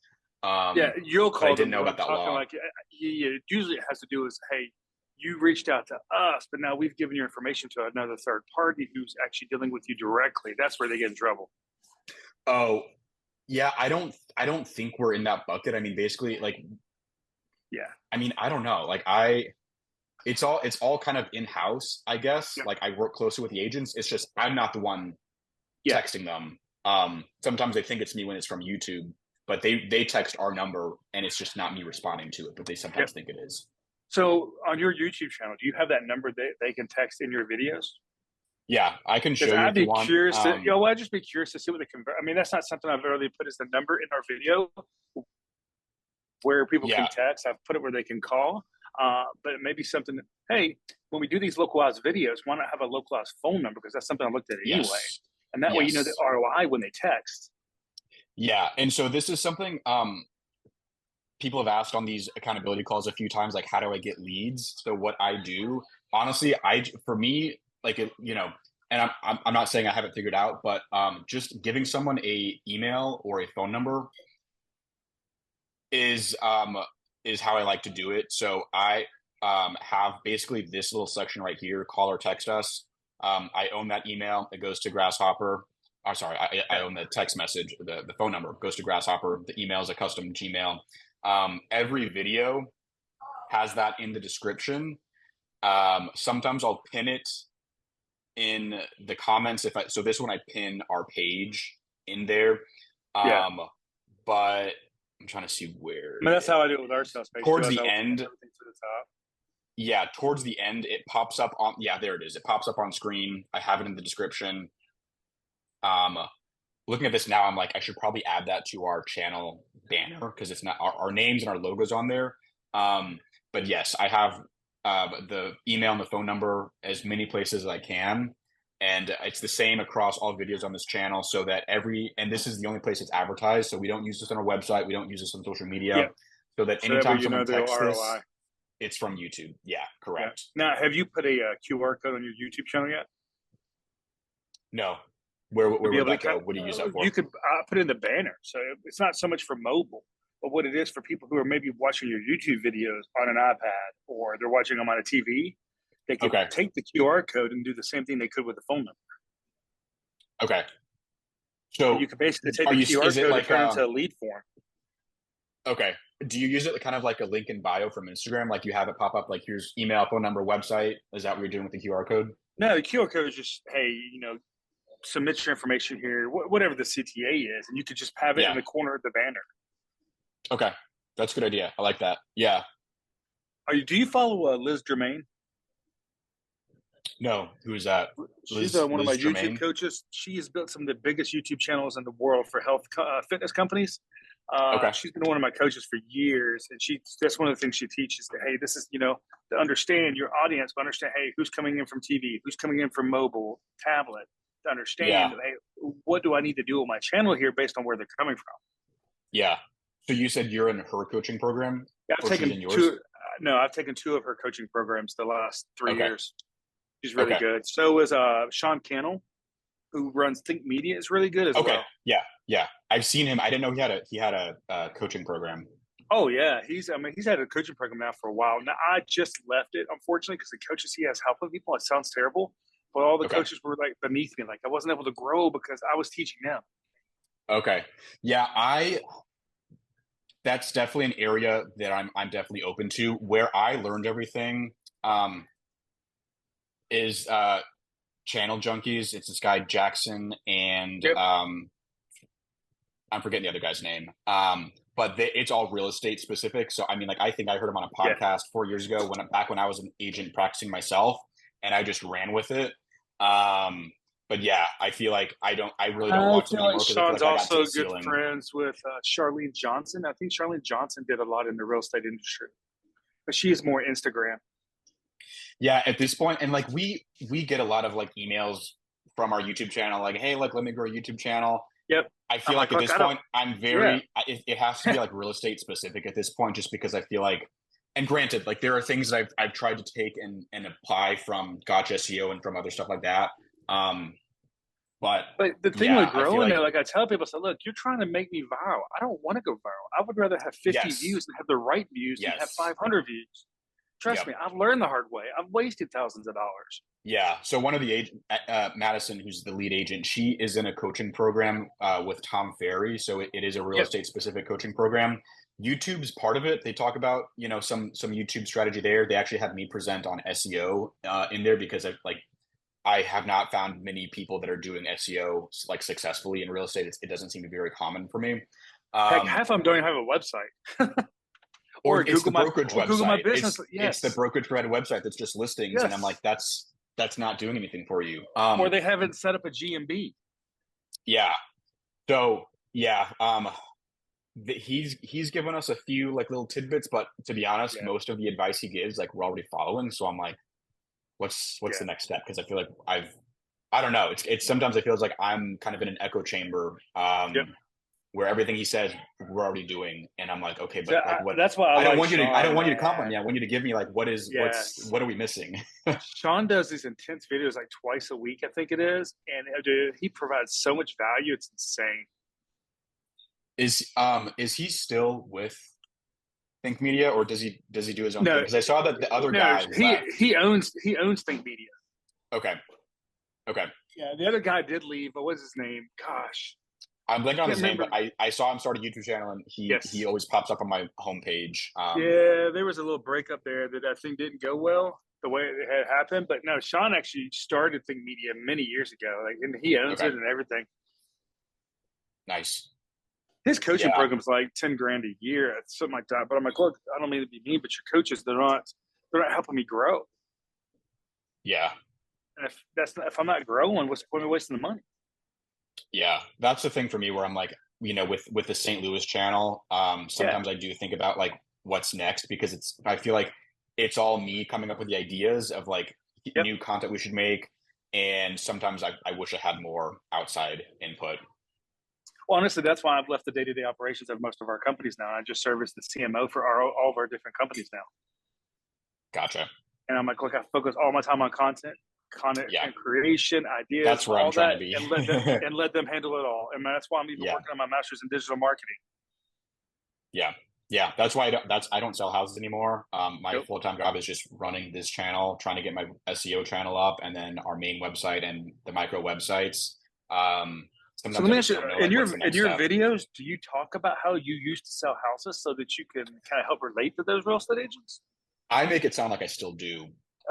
You'll call them. I didn't know about that law. Like, usually it has to do is, hey, you reached out to us, but now we've given your information to another third party who's actually dealing with you directly. That's where they get in trouble. Oh, yeah. I don't think we're in that bucket. I mean, basically, like, I mean, I don't know. Like, it's all kind of in-house, I guess. Like, I work closely with the agents. It's just I'm not the one texting them. Sometimes they think it's me when it's from YouTube, but they text our number and it's just not me responding to it, but they sometimes think it is. So on your YouTube channel, do you have that number that they can text in your videos? Yeah, I can show you. I'd be curious I'd just be curious to see what they convert. I mean, that's not something I've really put as the number in our video where people can text. I've put it where they can call. But it may be something that, hey, when we do these localized videos, why not have a localized phone number? Because that's something I looked at anyway. And that way you know the ROI when they text. Yeah. And so this is something people have asked on these accountability calls a few times, like, how do I get leads? So what I do, honestly, for me, like, and I'm not saying I haven't figured out, but just giving someone a email or a phone number is how I like to do it. So I have basically this little section right here, call or text us. I own that email. It goes to Grasshopper. I'm sorry, I own the text message. The phone number goes to Grasshopper. The email is a custom Gmail. Every video has that in the description. Sometimes I'll pin it in the comments. So this one I pin our page in there. But I'm trying to see where. I mean, that's how I do it with our sales page. Towards the end. Yeah, towards the end, it pops up on. Yeah, there it is. It pops up on screen. I have it in the description. Looking at this now, I'm like, I should probably add that to our channel banner because it's not our names and our logos on there. But yes, I have the email and the phone number as many places as I can. And it's the same across all videos on this channel so that and this is the only place it's advertised. So we don't use this on our website. We don't use this on social media. So that anytime someone texts this, it's from YouTube. Yeah, correct. Now, have you put a QR code on your YouTube channel yet? No. Where would that go? What do you use that for? You could put it in the banner. So it's not so much for mobile, but what it is for people who are maybe watching your YouTube videos on an iPad or they're watching them on a TV. They could take the QR code and do the same thing they could with the phone number. Okay. So you could basically take the QR code and turn it into a lead form. Okay. Do you use it kind of like a link in bio from Instagram? Like you have it pop up like here's email, phone number, website. Is that what you're doing with the QR code? No, the QR code is just, hey, submit your information here, whatever the CTA is, and you could just have it in the corner of the banner. Okay. That's a good idea. I like that. Yeah. Do you follow Liz Germain? No, who is that? She's one of my YouTube coaches. She has built some of the biggest YouTube channels in the world for health fitness companies. She's been one of my coaches for years, and that's one of the things she teaches. That hey, this is to understand your audience, but understand who's coming in from TV, who's coming in from mobile, tablet. To understand hey, what do I need to do with my channel here based on where they're coming from. Yeah. So you said you're in her coaching program? Yeah, I've taken two. No, I've taken 2 of her coaching programs the last 3 years. She's really good. So is Sean Cannell, who runs Think Media, is really good as well. Yeah. I've seen him. I didn't know he had a coaching program. Oh yeah, he's had a coaching program now for a while. Now I just left it, unfortunately, because the coaches he has helping people. It sounds terrible, but all the coaches were like beneath me. Like I wasn't able to grow because I was teaching them. Okay. Yeah, that's definitely an area that I'm definitely open to. Where I learned everything is Channel Junkies. It's this guy Jackson and I'm forgetting the other guy's name. But it's all real estate specific. So I mean, like I think I heard him on a podcast 4 years ago back when I was an agent practicing myself, and I just ran with it. But yeah, I feel like I really don't watch them anymore because I feel Sean's like I got to also the good ceiling. friends with Charlene Johnson. I think Charlene Johnson did a lot in the real estate industry, but she's more Instagram. Yeah, at this point, and like we get a lot of like emails from our YouTube channel, like, hey, look, let me grow a YouTube channel. Yep. I feel like at this point, I'm very, it has to be like real estate specific at this point, just because I feel like, and granted, like there are things that I've tried to take and apply from Gotcha SEO and from other stuff like that. But the thing with growing, like I tell people, so look, you're trying to make me viral. I don't want to go viral. I would rather have 50 views and have the right views than have 500 views. Trust me, I've learned the hard way. I've wasted thousands of dollars. Yeah. So one of the agent, Madison, who's the lead agent, she is in a coaching program with Tom Ferry. So it is a real estate specific coaching program. YouTube's part of it. They talk about, some YouTube strategy there. They actually had me present on SEO in there because I have not found many people that are doing SEO like successfully in real estate. It doesn't seem to be very common for me. Heck, half of them don't even have a website. Or it's the brokerage website. Google My Business. It's the brokerage red website that's just listings, and I'm like, that's not doing anything for you. Or they haven't set up a GMB. Yeah. So yeah, he's given us a few like little tidbits, but to be honest, most of the advice he gives, like we're already following. So I'm like, what's the next step? Because I feel like I don't know. It's sometimes it feels like I'm kind of in an echo chamber. Where everything he says we're already doing, and I'm like, okay, but like, what? That's why I don't want you to compliment me. I want you to give me like, what are we missing? Sean does these intense videos like twice a week, I think it is, and dude, he provides so much value. It's insane. Is he still with Think Media, or does he do his own thing? Because I saw that the other guy he owns Think Media. Okay. Yeah, the other guy did leave, but what's his name? Gosh. I'm blanking on his name, but I saw him start a YouTube channel, and he always pops up on my homepage. There was a little breakup there that I think didn't go well the way it had happened. But no, Sean actually started Think Media many years ago, and he owns it and everything. Nice. His coaching program's like $10,000 a year, something like that. But I'm like, look, I don't mean to be mean, but your coaches, they're not helping me grow. Yeah. And if I'm not growing, what's the point of wasting the money? Yeah, that's the thing for me where I'm like, with the St. Louis channel, sometimes I do think about like what's next, because I feel like it's all me coming up with the ideas of like new content we should make. And sometimes I wish I had more outside input. Well, honestly, that's why I've left the day-to-day operations of most of our companies now. I just service the CMO for all of our different companies now. Gotcha. And I'm like, look, I focus all my time on content and creation, ideas. That's where I'm trying to be. and let them handle it all. And that's why I'm even working on my master's in digital marketing. Yeah. That's why I don't sell houses anymore. My full-time job is just running this channel, trying to get my SEO channel up, and then our main website and the micro websites. So let me ask you, in your videos, do you talk about how you used to sell houses so that you can kind of help relate to those real estate agents? I make it sound like I still do.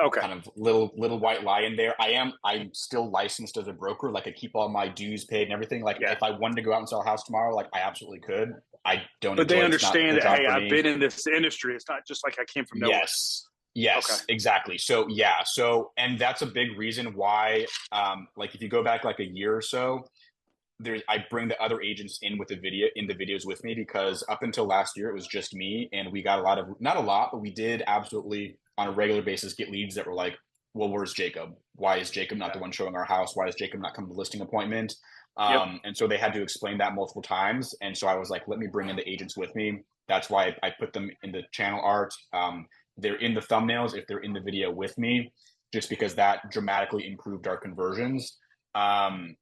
Okay. Kind of little white lie in there. I'm still licensed as a broker. Like I keep all my dues paid and everything. Like if I wanted to go out and sell a house tomorrow, like I absolutely could. I don't. But they understand that, hey, I've been in this industry. It's not just like I came from nowhere. Yes, exactly. So and that's a big reason why, like if you go back like a year or so, I bring the other agents in the videos with me, because up until last year, it was just me, and we got not a lot, but we did absolutely on a regular basis get leads that were like, well, where's Jacob? Why is Jacob not the one showing our house? Why is Jacob not coming to the listing appointment? And so they had to explain that multiple times. And so I was like, let me bring in the agents with me. That's why I put them in the channel art. They're in the thumbnails if they're in the video with me, just because that dramatically improved our conversions. And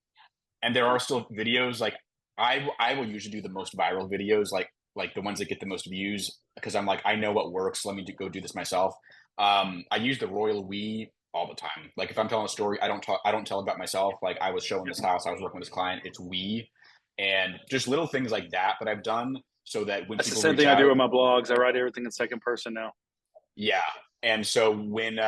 there are still videos, like I will usually do the most viral videos, like the ones that get the most views, because I'm like, I know what works. Let me go do this myself. I use the royal we all the time. Like if I'm telling a story, I don't tell about myself. Like I was showing this house, I was working with this client, it's we, and just little things like that I've done, so that when that's people the same thing I do with my blogs. I write everything in second person now. Yeah. And so when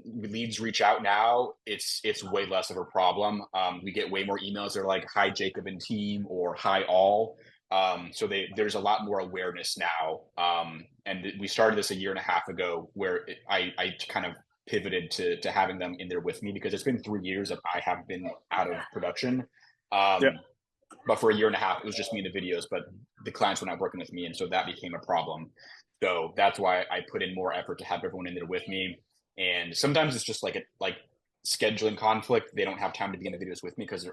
leads reach out now, it's way less of a problem. We get way more emails. They're like, "Hi, Jacob and team," or "Hi, all." So there's a lot more awareness now. And we started this a year and a half ago, where I kind of pivoted to having them in there with me, because it's been 3 years that I have been out of production. But for a year and a half, it was just me in the videos, but the clients were not working with me. And so that became a problem. So that's why I put in more effort to have everyone in there with me. And sometimes it's just like scheduling conflict. They don't have time to be in the videos with me because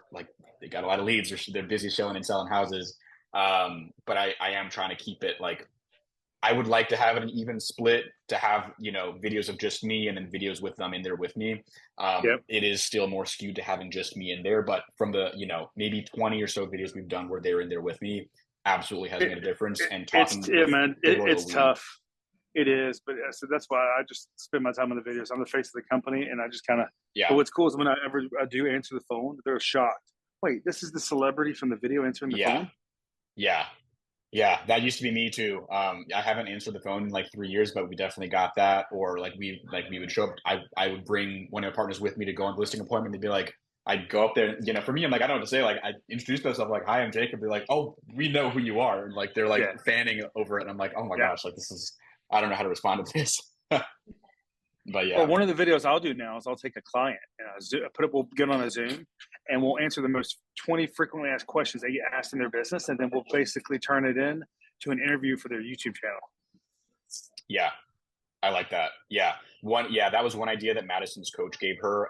they got a lot of leads, or they're busy showing and selling houses. But I am trying to keep it like, I would like to have an even split, to have, videos of just me and then videos with them in there with me. It is still more skewed to having just me in there, but from the, maybe 20 or so videos we've done where they're in there with me, absolutely has made a difference. And talking, it's tough. It is, but so that's why I just spend my time on the videos. I'm the face of the company, and I just kind of. Yeah. But what's cool is when I do answer the phone, they're shocked. Wait, this is the celebrity from the video answering the phone? Yeah, that used to be me too. I haven't answered the phone in like 3 years, but we definitely got that. Or we would show up. I would bring one of my partners with me to go on the listing appointment. They'd be like, I'd go up there, for me, I'm like, I don't know what to say. Like, I introduce myself like, "Hi, I'm Jacob." They're like, "Oh, we know who you are." And like, they're like fanning over it. And I'm like, "Oh my gosh, like I don't know how to respond to this." But yeah. Well, one of the videos I'll do now is I'll take a client and we'll get on a Zoom, and we'll answer the most 20 frequently asked questions they get asked in their business, and then we'll basically turn it in to an interview for their YouTube channel. Yeah, I like that. Yeah, that was one idea that Madison's coach gave her,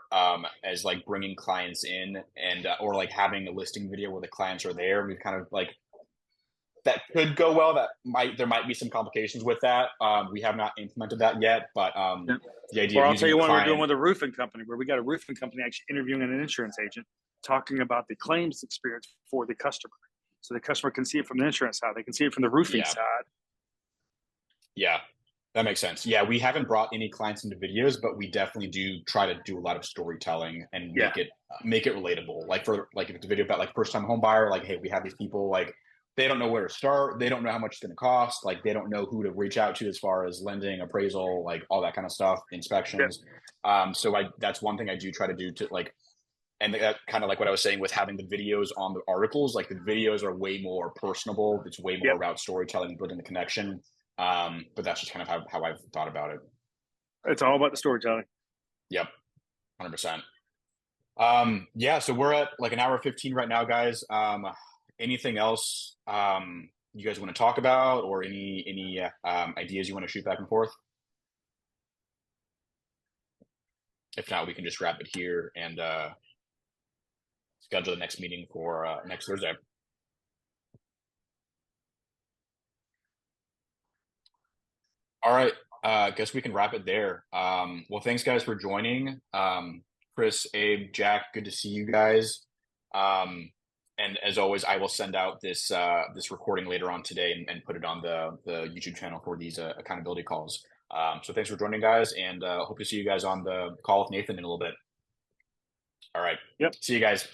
as like bringing clients in and or like having a listing video where the clients are there. We've kind of like, that could go well. There might be some complications with that. We have not implemented that yet, but the idea. Or I'll tell you one we're doing with a roofing company, where we got a roofing company actually interviewing an insurance agent, talking about the claims experience for the customer, so the customer can see it from the insurance side, they can see it from the roofing side. Yeah, that makes sense. Yeah, we haven't brought any clients into videos, but we definitely do try to do a lot of storytelling and make it relatable. Like if it's a video about like first time home buyer, like, hey, we have these people, like, they don't know where to start. They don't know how much it's going to cost. Like, they don't know who to reach out to as far as lending, appraisal, like all that kind of stuff, inspections. So that's one thing I do try to do to like, and that kind of like what I was saying with having the videos on the articles, like the videos are way more personable. It's way more about storytelling and building the connection. But that's just kind of how I've thought about it. It's all about the storytelling. Yep. 100%. So we're at like an hour 15 right now, guys. Anything else you guys want to talk about, or any ideas you want to shoot back and forth? If not, we can just wrap it here and schedule the next meeting for next Thursday. All right. I guess we can wrap it there. Well, thanks guys for joining. Chris, Abe, Jack, good to see you guys. And as always, I will send out this recording later on today and put it on the YouTube channel for these accountability calls. So thanks for joining, guys, and hope to see you guys on the call with Nathan in a little bit. All right. Yep. See you guys.